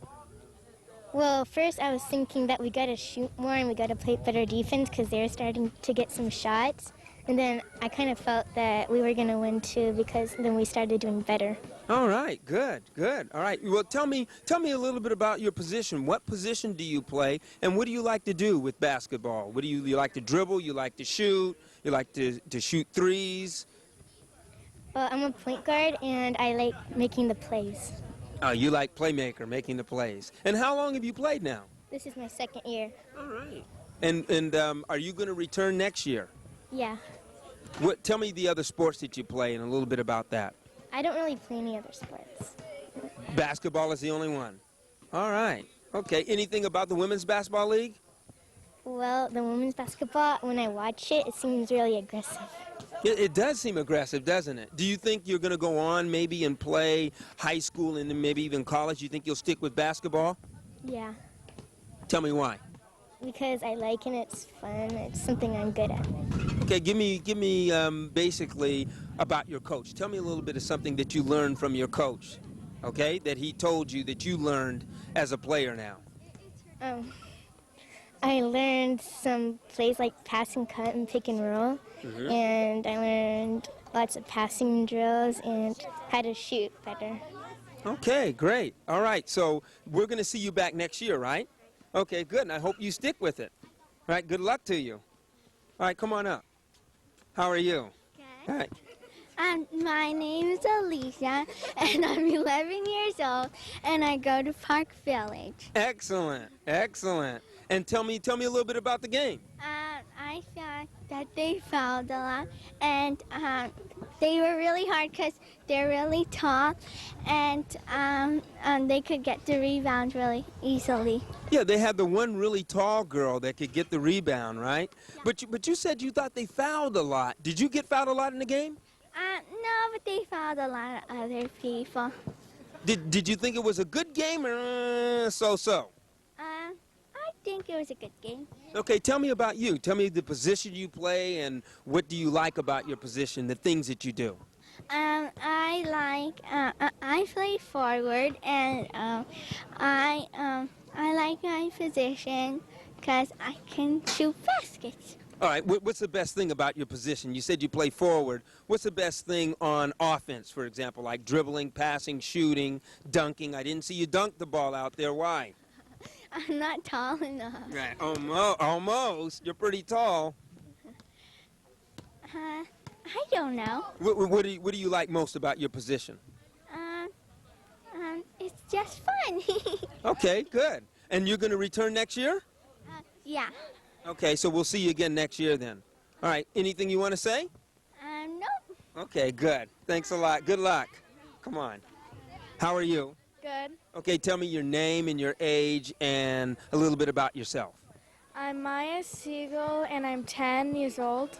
Well, first I was thinking that we got to shoot more and we got to play better defense because they were starting to get some shots. And then I kind of felt that we were going to win too because then we started doing better. All right, good, good. All right, well, tell me a little bit about your position. What position do you play, and what do you like to do with basketball? What do you like to dribble? You like to shoot? You like to shoot threes? Well, I'm a point guard and I like making the plays. Oh, you like playmaker, making the plays. And how long have you played now? This is my second year. All right. And are you going to return next year? Yeah. Tell me the other sports that you play and a little bit about that. I don't really play any other sports. Basketball is the only one. All right. Okay. Anything about the Women's Basketball League? Well, the women's basketball, when I watch it, it seems really aggressive. It does seem aggressive, doesn't it? Do you think you're going to go on maybe and play high school and then maybe even college? You think you'll stick with basketball? Yeah. Tell me why. Because I like it, it's fun, it's something I'm good at. Okay, give me basically about your coach. Tell me a little bit of something that you learned from your coach, okay, that he told you that you learned as a player now. I learned some plays like pass and cut and pick and roll, and I learned lots of passing drills and how to shoot better. Okay, great. All right, so we're going to see you back next year, right? Okay, good, and I hope you stick with it. All right, good luck to you. All right, come on up. How are you? Good. All right. My name is Alicia, and I'm 11 years old, and I go to Park Village. Excellent, excellent. And tell me a little bit about the game. I thought that they fouled a lot, and they were really hard because they're really tall, and they could get the rebound really easily. Yeah, they had the one really tall girl that could get the rebound, right? Yeah. But you said you thought they fouled a lot. Did you get fouled a lot in the game? No, but they fouled a lot of other people. Did you think it was a good game or so-so? I think it was a good game. Okay, tell me about you. Tell me the position you play and what do you like about your position, the things that you do. I play forward, and I like my position because I can shoot baskets. All right, what's the best thing about your position? You said you play forward. What's the best thing on offense, for example, like dribbling, passing, shooting, dunking? I didn't see you dunk the ball out there. Why? I'm not tall enough. Right, almost. You're pretty tall. I don't know. What do you like most about your position? It's just fun. Okay, good. And you're going to return next year? Yeah. Okay, so we'll see you again next year then. All right, anything you want to say? Nope. Okay, good. Thanks a lot. Good luck. Come on. How are you? Good. Okay, tell me your name and your age and a little bit about yourself. I'm Maya Siegel, and I'm 10 years old.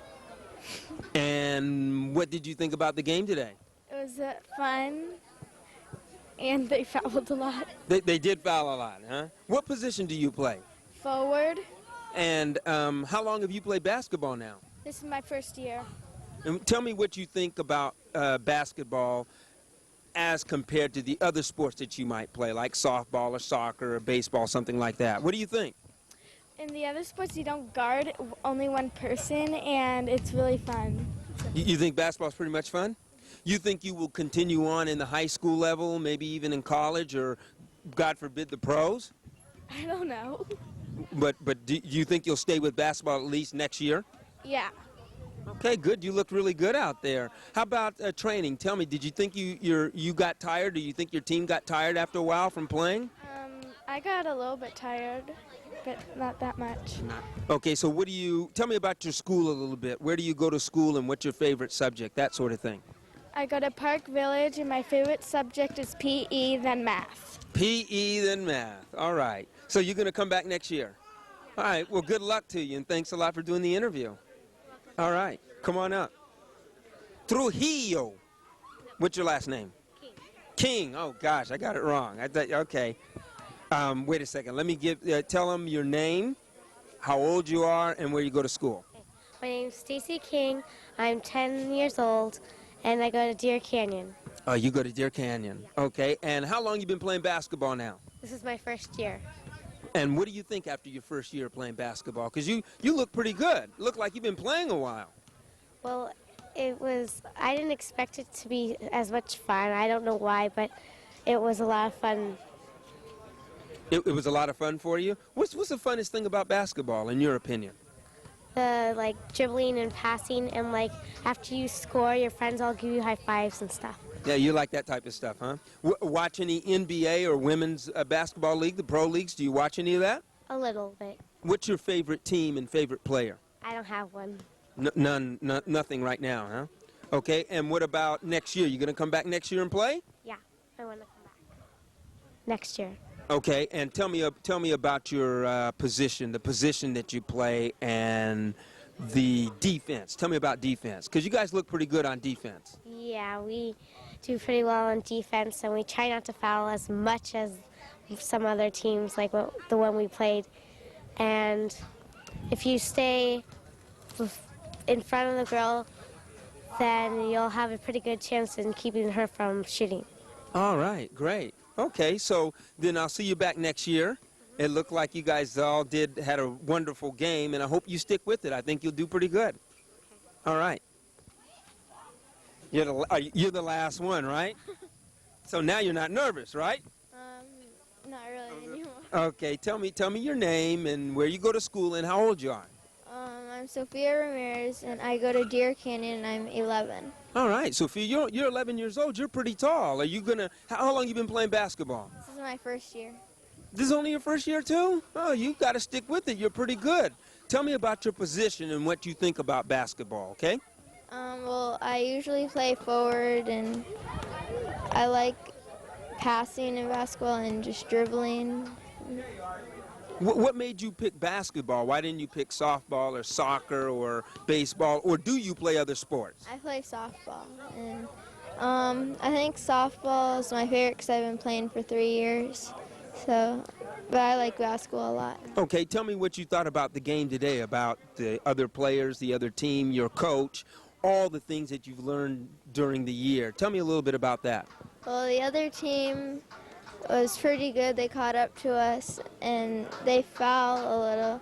And what did you think about the game today? It was fun, and they fouled a lot. They did foul a lot, huh? What position do you play? Forward. And how long have you played basketball now? This is my first year. And tell me what you think about basketball as compared to the other sports that you might play, like softball or soccer or baseball, something like that. What do you think? In the other sports, you don't guard only one person, and it's really fun. You think basketball's pretty much fun? You think you will continue on in the high school level, maybe even in college, or God forbid the pros? I don't know. But do you think you'll stay with basketball at least next year? Yeah. Okay, good. You looked really good out there. How about training? Tell me, did you think you got tired? Do you think your team got tired after a while from playing? I got a little bit tired, but not that much. Okay, so tell me about your school a little bit. Where do you go to school and what's your favorite subject, that sort of thing? I go to Park Village, and my favorite subject is PE, then math. PE, then math. All right. So you're going to come back next year? All right. Well, good luck to you, and thanks a lot for doing the interview. All right. Come on up. Trujillo. What's your last name? King. Oh, gosh, I got it wrong. Okay. Wait a second. Let me tell them your name, how old you are, and where you go to school. My name's Stacy King. I'm 10 years old, and I go to Deer Canyon. Oh, you go to Deer Canyon. Okay. And how long you been playing basketball now? This is my first year. And what do you think after your first year playing basketball? Because you look pretty good. Look like you've been playing a while. Well, I didn't expect it to be as much fun. I don't know why, but it was a lot of fun. It was a lot of fun for you? What's the funnest thing about basketball, in your opinion? The, dribbling and passing, and, after you score, your friends all give you high fives and stuff. Yeah, you like that type of stuff, huh? Watch any NBA or women's basketball league, the pro leagues? Do you watch any of that? A little bit. What's your favorite team and favorite player? I don't have one. Nothing right now, huh? Okay, and what about next year? You going to come back next year and play? Yeah, I want to come back next year. Okay, and tell me about your position, the position that you play, and the defense. Tell me about defense, because you guys look pretty good on defense. Yeah, we do pretty well on defense, and we try not to foul as much as some other teams, like the one we played. And if you stay in front of the girl, then you'll have a pretty good chance in keeping her from shooting. All right, great. Okay, so then I'll see you back next year. It looked like you guys all had a wonderful game, and I hope you stick with it. I think you'll do pretty good. All right. You're the last one, right? So now you're not nervous, right? Not really anymore. Okay, tell me your name and where you go to school and how old you are. I'm Sophia Ramirez, and I go to Deer Canyon, and I'm 11. All right, Sophia, you're 11 years old. You're pretty tall. How long you been playing basketball? This is my first year. This is only your first year, too? Oh, you've got to stick with it. You're pretty good. Tell me about your position and what you think about basketball, okay? Well, I usually play forward, and I like passing in basketball and just dribbling. What made you pick basketball? Why didn't you pick softball or soccer or baseball, or do you play other sports? I play softball, and I think softball is my favorite because I've been playing for 3 years. But I like basketball a lot. Okay, tell me what you thought about the game today, about the other players, the other team, your coach, all the things that you've learned during the year. Tell me a little bit about that. Well, the other team was pretty good. They caught up to us, and they fouled a little.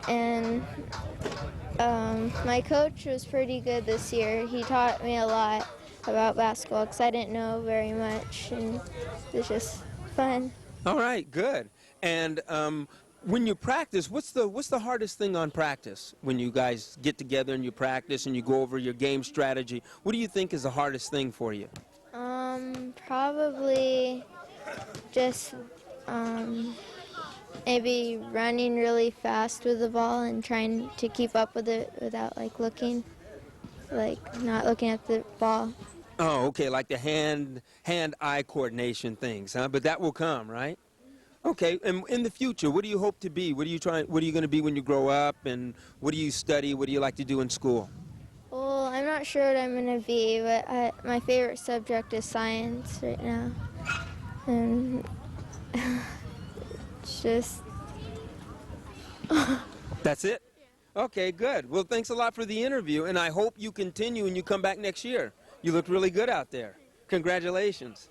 And my coach was pretty good this year. He taught me a lot about basketball because I didn't know very much, and it was just fun. All right, good. And when you practice, what's the hardest thing on practice? When you guys get together and you practice and you go over your game strategy, what do you think is the hardest thing for you? Probably just maybe running really fast with the ball and trying to keep up with it without not looking at the ball. Oh, okay, like the hand-eye coordination things, huh? But that will come, right? Okay, and in the future, what do you hope to be? What are you going to be when you grow up, and what do you study? What do you like to do in school? Well, I'm not sure what I'm going to be, but my favorite subject is science right now. And just That's it? Okay, good. Well, thanks a lot for the interview, and I hope you continue and you come back next year. You look really good out there. Congratulations.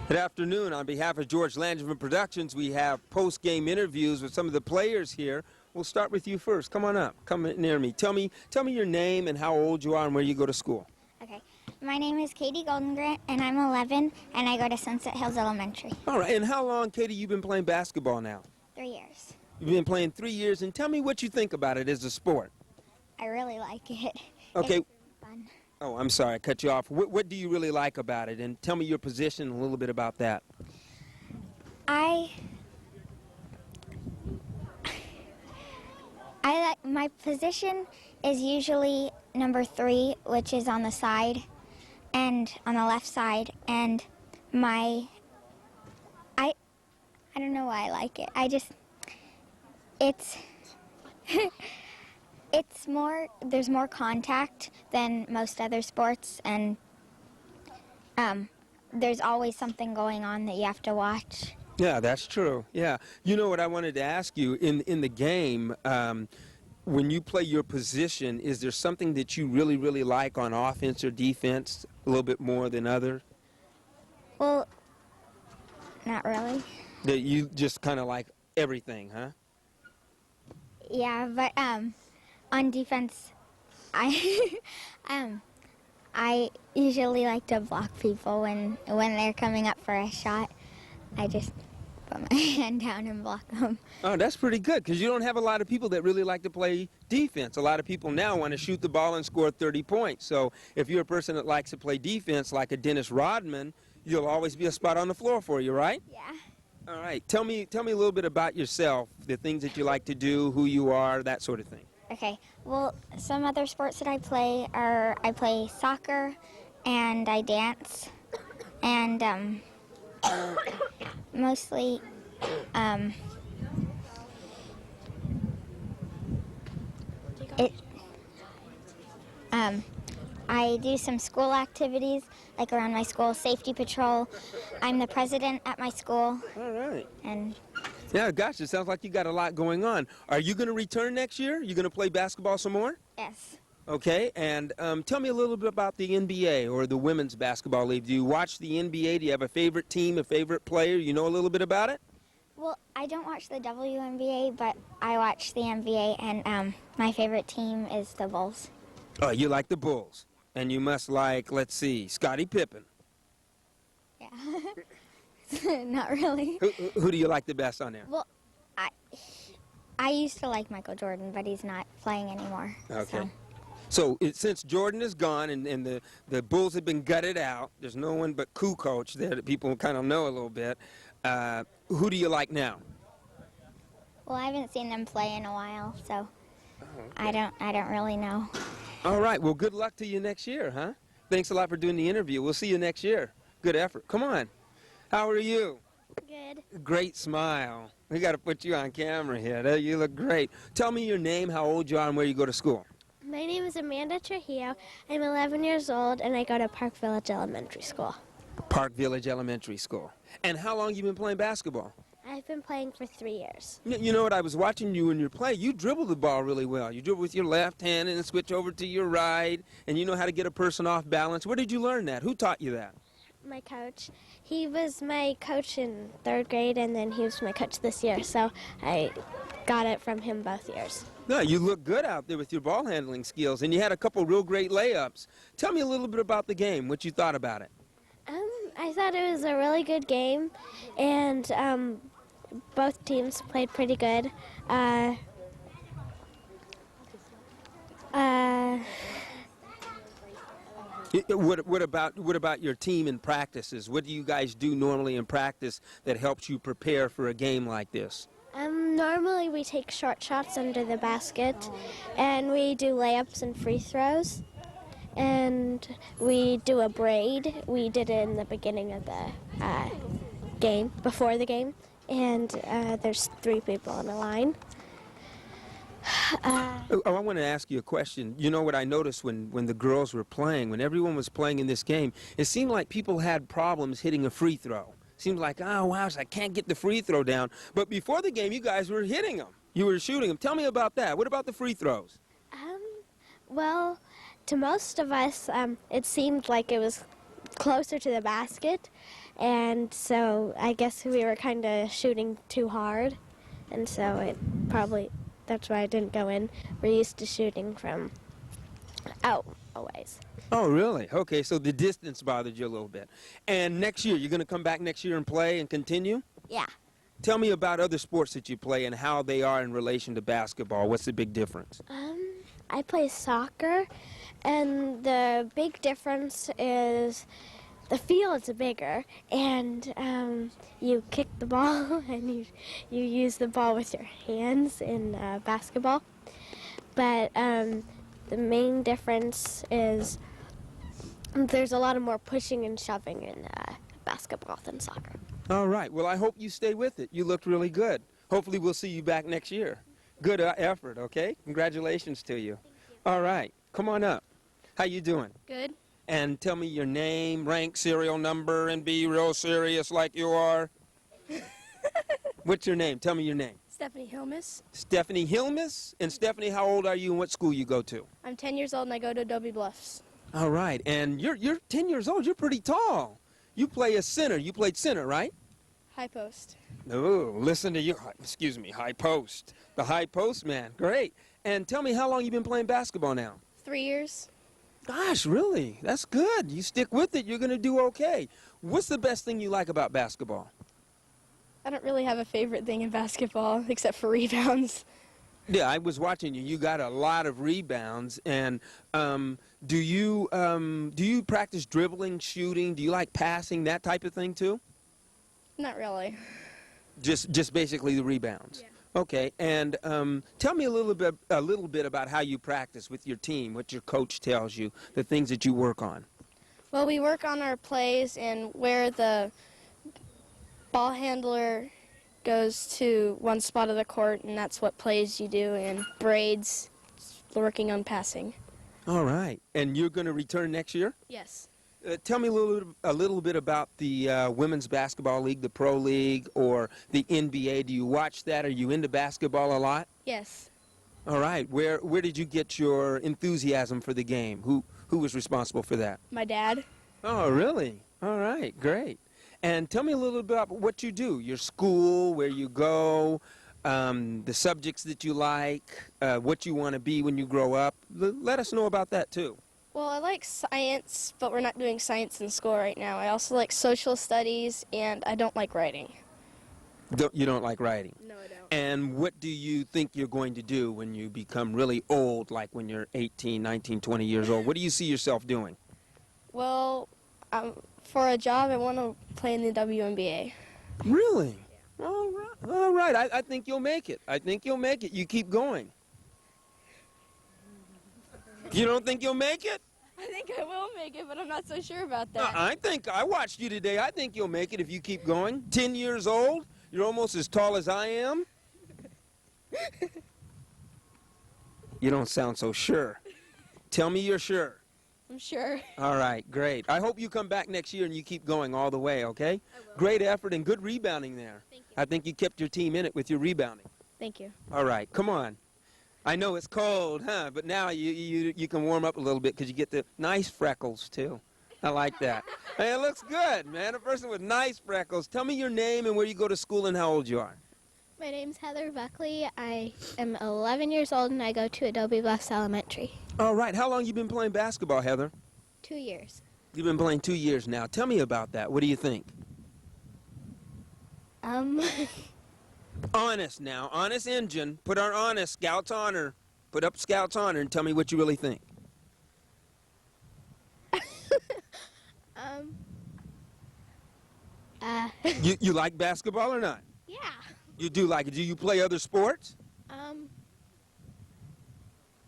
Good afternoon. On behalf of George Langevin Productions, we have post-game interviews with some of the players here. We'll start with you first. Come on up. Come near me. Tell me your name and how old you are and where you go to school. Okay. My name is Katie Goldengrant, and I'm 11, and I go to Sunset Hills Elementary. All right. And how long, Katie, you been playing basketball now? 3 years. You've been playing 3 years, and tell me what you think about it as a sport. I really like it. Okay. It's fun. Oh, I'm sorry, I cut you off. What do you really like about it? And tell me your position, a little bit about that. I like my position is usually number 3, which is on the side and on the left side, and I don't know why I like it. There's more contact than most other sports, and there's always something going on that you have to watch. Yeah, that's true. Yeah. You know what I wanted to ask you, in the game, when you play your position, is there something that you really, really like on offense or defense a little bit more than others? Well, not really. That you just kind of like everything, huh? Yeah, but on defense, I I usually like to block people when they're coming up for a shot. I just put my hand down and block them. Oh, that's pretty good, because you don't have a lot of people that really like to play defense. A lot of people now want to shoot the ball and score 30 points. So if you're a person that likes to play defense like a Dennis Rodman, you'll always be a spot on the floor for you, right? Yeah. All right. Tell me a little bit about yourself, the things that you like to do, who you are, that sort of thing. Okay. Well, some other sports that I play soccer, and I dance, and mostly I do some school activities, like around my school, safety patrol. I'm the president at my school. All right. And yeah, gosh, it sounds like you got a lot going on. Are you going to return next year? You going to play basketball some more? yes. Okay, and tell me a little bit about the NBA or the Women's Basketball League. Do you watch the NBA? Do you have a favorite team, a favorite player? You know a little bit about it? Well, I don't watch the WNBA, but I watch the NBA, and my favorite team is the Bulls. Oh, you like the Bulls. And you must like, let's see, Scottie Pippen. Yeah. Not really. Who do you like the best on there? Well, I used to like Michael Jordan, but he's not playing anymore. Okay. So since Jordan is gone and the Bulls have been gutted out, there's no one but Kukoc there that people kind of know a little bit. Who do you like now? Well, I haven't seen them play in a while, so I don't really know. All right. Well, good luck to you next year, huh? Thanks a lot for doing the interview. We'll see you next year. Good effort. Come on. How are you? good. Great smile. We got to put you on camera here. You look great. Tell me your name, how old you are, and where you go to school. My name is Amanda Trujillo. I'm 11 years old, and I go to Park Village Elementary School. Park Village Elementary School. And how long you been playing basketball? I've been playing for 3 years. You know what? I was watching you in your play. You dribble the ball really well. You dribble with your left hand and then switch over to your right, and you know how to get a person off balance. Where did you learn that? Who taught you that? My coach. He was my coach in 3rd grade, and then he was my coach this year, so I got it from him both years. No, you look good out there with your ball handling skills, and you had a couple real great layups. Tell me a little bit about the game, what you thought about it. I thought it was a really good game, and both teams played pretty good. What about your team in practices? What do you guys do normally in practice that helps you prepare for a game like this? Normally we take short shots under the basket, and we do layups and free throws, and we do a braid. We did it in the beginning of the game, before the game, and there's 3 people on the line. I want to ask you a question. You know what I noticed when the girls were playing, when everyone was playing in this game, it seemed like people had problems hitting a free throw. Seems like, oh, wow, I can't get the free throw down. But before the game, you guys were hitting them. You were shooting them. Tell me about that. What about the free throws? Well, to most of us, it seemed like it was closer to the basket, and so I guess we were kind of shooting too hard, and so that's why it didn't go in. We're used to shooting from out a ways. Oh, really? Okay, so the distance bothered you a little bit. And next year, you're going to come back next year and play and continue? Yeah. Tell me about other sports that you play and how they are in relation to basketball. What's the big difference? I play soccer, and the big difference is the fields are bigger, and you kick the ball, and you use the ball with your hands in basketball. But the main difference is there's a lot of more pushing and shoving in basketball than soccer. All right. Well, I hope you stay with it. You looked really good. Hopefully we'll see you back next year. Good effort, okay? Congratulations to you. All right. Come on up. How you doing? Good. And tell me your name, rank, serial number, and be real serious like you are. What's your name? Tell me your name. Stephanie Hilmis. Stephanie Hilmis? And Stephanie, how old are you and what school you go to? I'm 10 years old and I go to Adobe Bluffs. All right. And you're 10 years old. You're pretty tall. You play a center. You played center, right? High post. Oh, listen to you. Excuse me, high post. The high post man. Great. And tell me how long you've been playing basketball now? 3 years. Gosh, really? That's good. You stick with it, you're going to do okay. What's the best thing you like about basketball? I don't really have a favorite thing in basketball except for rebounds. Yeah, I was watching you. You got a lot of rebounds. And do you practice dribbling, shooting? Do you like passing, that type of thing too? Not really. Just basically the rebounds. Yeah. Okay. And tell me a little bit about how you practice with your team, what your coach tells you, the things that you work on. Well, we work on our plays and where the ball handler goes to one spot of the court, and that's what plays you do, and braids, working on passing. All right. And you're going to return next year? Yes. Tell me a little bit about the Women's Basketball League, the Pro League, or the NBA. Do you watch that? Are you into basketball a lot? Yes. All right. Where did you get your enthusiasm for the game? Who was responsible for that? My dad. Oh, really? All right. Great. And tell me a little bit about what you do, your school, where you go, the subjects that you like, what you want to be when you grow up. Let us know about that, too. Well, I like science, but we're not doing science in school right now. I also like social studies, and I don't like writing. You don't like writing? No, I don't. And what do you think you're going to do when you become really old, like when you're 18, 19, 20 years old? What do you see yourself doing? Well, for a job, I want to play in the WNBA. Really? All right. All right. I think you'll make it. I think you'll make it. You keep going. You don't think you'll make it? I think I will make it, but I'm not so sure about that. I watched you today. I think you'll make it if you keep going. 10 years old. You're almost as tall as I am. You don't sound so sure. Tell me you're sure. I'm sure. All right, great. I hope you come back next year and you keep going all the way, okay? I will. Great effort and good rebounding there. Thank you. I think you kept your team in it with your rebounding. Thank you. All right, come on. I know it's cold, huh? But now you can warm up a little bit because you get the nice freckles, too. I like that. Hey, it looks good, man. A person with nice freckles. Tell me your name and where you go to school and how old you are. My name's Heather Buckley. I am 11 years old, and I go to Adobe Bluffs Elementary. All right. How long you been playing basketball, Heather? 2 years. You've been playing 2 years now. Tell me about that. What do you think? Honest now. Honest engine. Put our honest Scouts Honor. Put up Scouts Honor and tell me what you really think. You like basketball or not? Yeah. You do like it. Do you play other sports?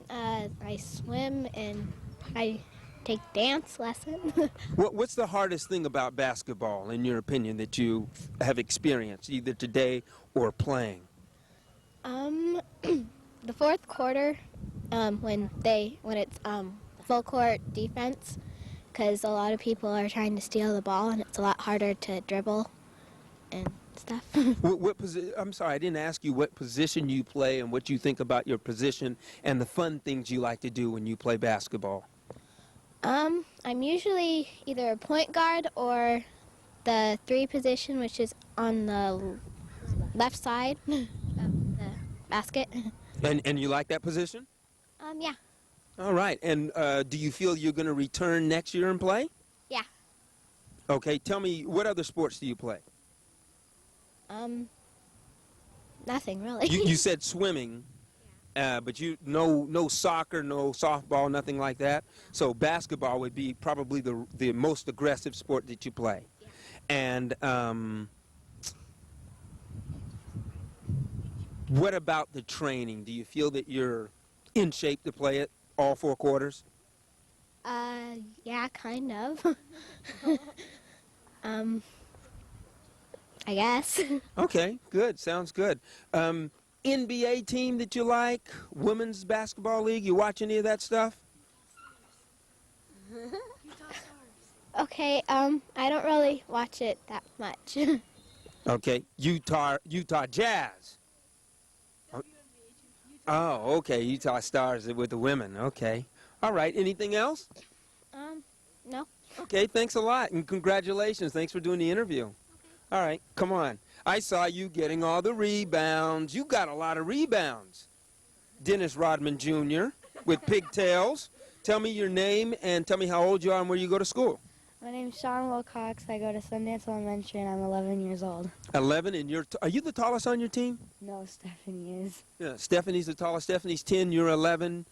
I swim and I take dance lessons. What's the hardest thing about basketball, in your opinion, that you have experienced, either today or playing? The fourth quarter, when it's full court defense, because a lot of people are trying to steal the ball and it's a lot harder to dribble and stuff. I'm sorry, I didn't ask you what position you play and what you think about your position and the fun things you like to do when you play basketball. I'm usually either a point guard or the 3 position, which is on the left side of the basket. And you like that position? Yeah. All right. And do you feel you're going to return next year and play? Yeah. Okay. Tell me, what other sports do you play? Nothing really. You said swimming, but no soccer, no softball, nothing like that. So basketball would be probably the most aggressive sport that you play. Yeah. And what about the training? Do you feel that you're in shape to play it all 4 quarters? Yeah, kind of. I guess. Okay, good. Sounds good. NBA team that you like? Women's basketball league? You watch any of that stuff? Okay, I don't really watch it that much. Okay, Utah Jazz. Oh, okay, Utah Stars with the women. Okay. All right, anything else? No. Okay, thanks a lot, and congratulations. Thanks for doing the interview. All right, come on. I saw you getting all the rebounds. You got a lot of rebounds. Dennis Rodman Jr. with pigtails. Tell me your name and tell me how old you are and where you go to school. My name's Sean Wilcox. I go to Sundance Elementary, and I'm 11 years old. 11, and are you the tallest on your team? No, Stephanie is. Yeah, Stephanie's the tallest. Stephanie's 10, you're 11.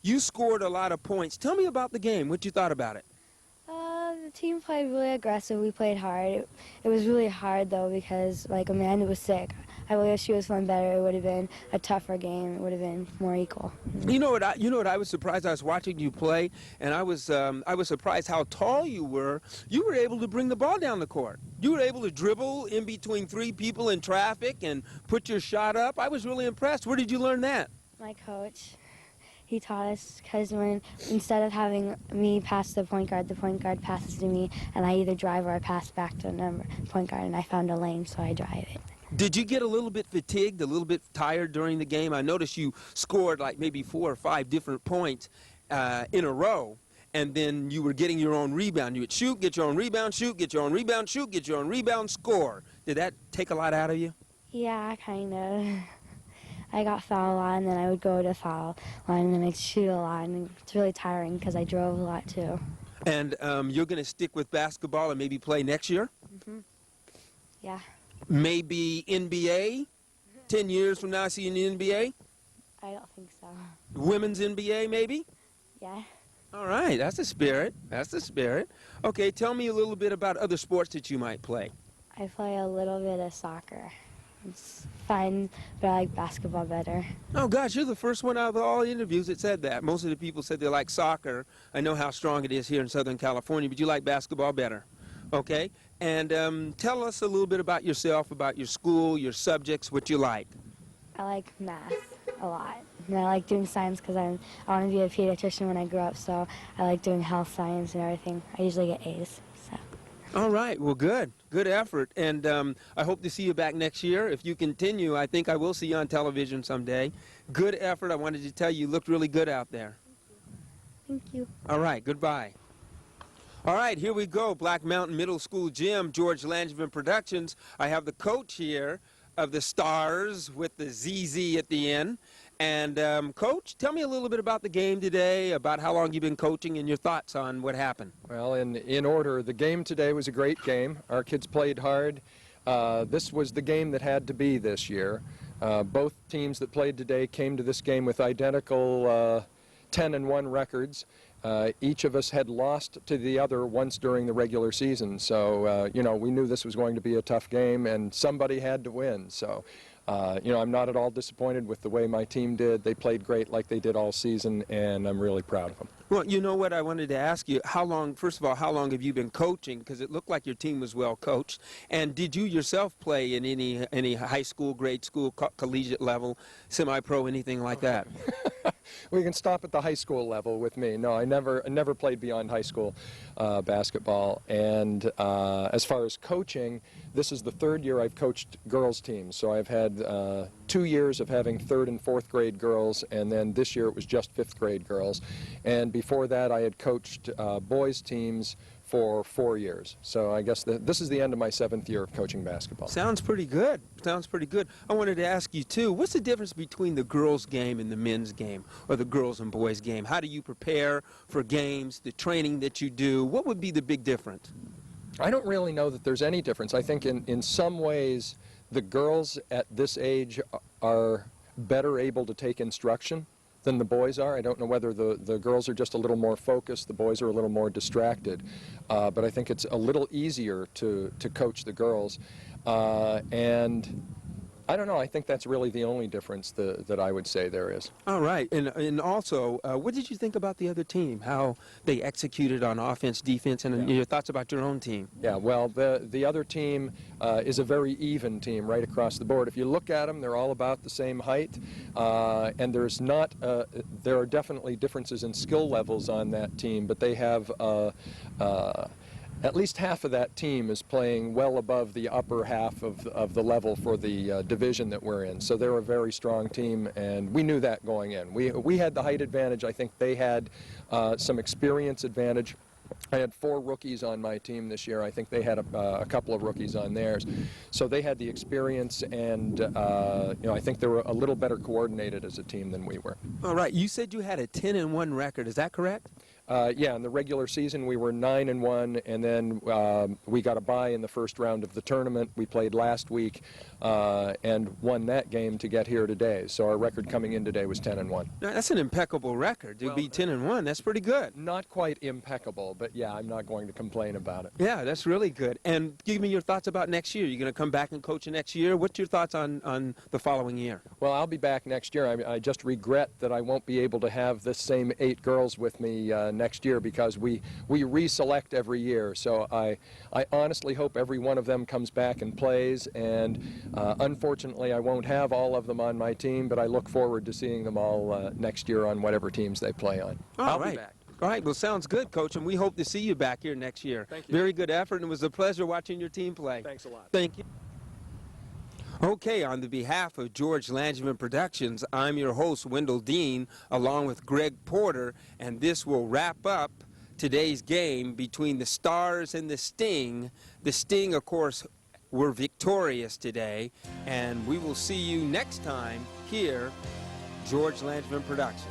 You scored a lot of points. Tell me about the game. What you thought about it? The team played really aggressive. We played hard. It was really hard, though, because, like, Amanda was sick. I wish she was feeling better. It would have been a tougher game. It would have been more equal. You know what I was surprised. I was watching you play, and I was surprised how tall you were. You were able to bring the ball down the court. You were able to dribble in between 3 people in traffic and put your shot up. I was really impressed. Where did you learn that? My coach, he taught us, because instead of having me pass the point guard passes to me, and I either drive or I pass back to the point guard, and I found a lane, so I drive it. Did you get a little bit fatigued, a little bit tired during the game? I noticed you scored like maybe 4 or 5 different points in a row, and then you were getting your own rebound. You would shoot, get your own rebound, shoot, get your own rebound, shoot, get your own rebound, score. Did that take a lot out of you? Yeah, kind of. I got fouled a lot, and then I would go to foul line, and then I'd shoot a lot, and it's really tiring because I drove a lot, too. And you're going to stick with basketball and maybe play next year? Mm-hmm. Yeah. Maybe NBA? 10 years from now, I see you in the NBA? I don't think so. Women's NBA, maybe? Yeah. All right, that's the spirit. That's the spirit. Okay, tell me a little bit about other sports that you might play. I play a little bit of soccer. It's fun, but I like basketball better. Oh, gosh, you're the first one out of all the interviews that said that. Most of the people said they like soccer. I know how strong it is here in Southern California, but you like basketball better. Okay? And tell us a little bit about yourself, about your school, your subjects, what you like. I like math a lot. And I like doing science because I want to be a pediatrician when I grow up, so I like doing health science and everything. I usually get A's. All right. Well, good. Good effort. And I hope to see you back next year. If you continue, I think I will see you on television someday. Good effort. I wanted to tell you, you looked really good out there. Thank you. All right. Goodbye. All right. Here we go. Black Mountain Middle School Gym, George Langevin Productions. I have the coach here of the Starzz with the ZZ at the end. And, Coach, tell me a little bit about the game today, about how long you've been coaching and your thoughts on what happened. Well, in order, the game today was a great game. Our kids played hard. This was the game that had to be this year. Both teams that played today came to this game with identical 10-1 records. Each of us had lost to the other once during the regular season. So, you know, we knew this was going to be a tough game, and somebody had to win. So, you know, I'm not at all disappointed with the way my team did. They played great like they did all season, and I'm really proud of them. Well, you know what, I wanted to ask you, how long, first of all, how long have you been coaching? Because it looked like your team was well coached. And did you yourself play in any high school, grade school, collegiate level, semi-pro, anything like that? We can stop at the high school level with me. No, I never played beyond high school basketball. And as far as coaching, this is the third year I've coached girls teams. So I've had 2 years of having 3rd and 4th grade girls, and then this year it was just 5th grade girls. And before that I had coached boys teams for 4 years. So I guess this is the end of my 7th year of coaching basketball. Sounds pretty good. Sounds pretty good. I wanted to ask you, too, what's the difference between the girls' game and the men's game, or the girls' and boys' game? How do you prepare for games, the training that you do? What would be the big difference? I don't really know that there's any difference. I think in some ways the girls at this age are better able to take instruction than the boys are. I don't know whether the girls are just a little more focused, the boys are a little more distracted. But I think it's a little easier to coach the girls. And I don't know, I think that's really the only difference that I would say there is. All right, and also, what did you think about the other team, how they executed on offense, defense, and your thoughts about your own team? Yeah, well, the other team is a very even team right across the board. If you look at them, they're all about the same height, and there are definitely differences in skill levels on that team, but they have at least half of that team is playing well above the upper half of the level for the division that we're in. So they're a very strong team, and we knew that going in. We had the height advantage. I think they had some experience advantage. I had 4 rookies on my team this year. I think they had a couple of rookies on theirs. So they had the experience, and I think they were a little better coordinated as a team than we were. All right, you said you had a 10-1 record. Is that correct? Yeah, in the regular season we were 9-1, and then we got a bye in the first round of the tournament. We played last week and won that game to get here today. So our record coming in today was 10-1. Now, that's an impeccable record. To be 10-1, that's pretty good. Not quite impeccable, but yeah, I'm not going to complain about it. Yeah, that's really good. And give me your thoughts about next year. You're going to come back and coach next year. What's your thoughts on the following year? Well, I'll be back next year. I just regret that I won't be able to have this same 8 girls with me next year, because we reselect every year. So I honestly hope every one of them comes back and plays, and unfortunately I won't have all of them on my team, but I look forward to seeing them all next year on whatever teams they play on. I'll be back. All right, well, sounds good, Coach, and we hope to see you back here next year. Thank you. Very good effort, and it was a pleasure watching your team play. Thanks a lot. Thank you. Okay, on the behalf of George Langevin Productions, I'm your host, Wendell Dean, along with Greg Porter, and this will wrap up today's game between the Starzz and the Sting. The Sting, of course, were victorious today, and we will see you next time here, George Langevin Productions.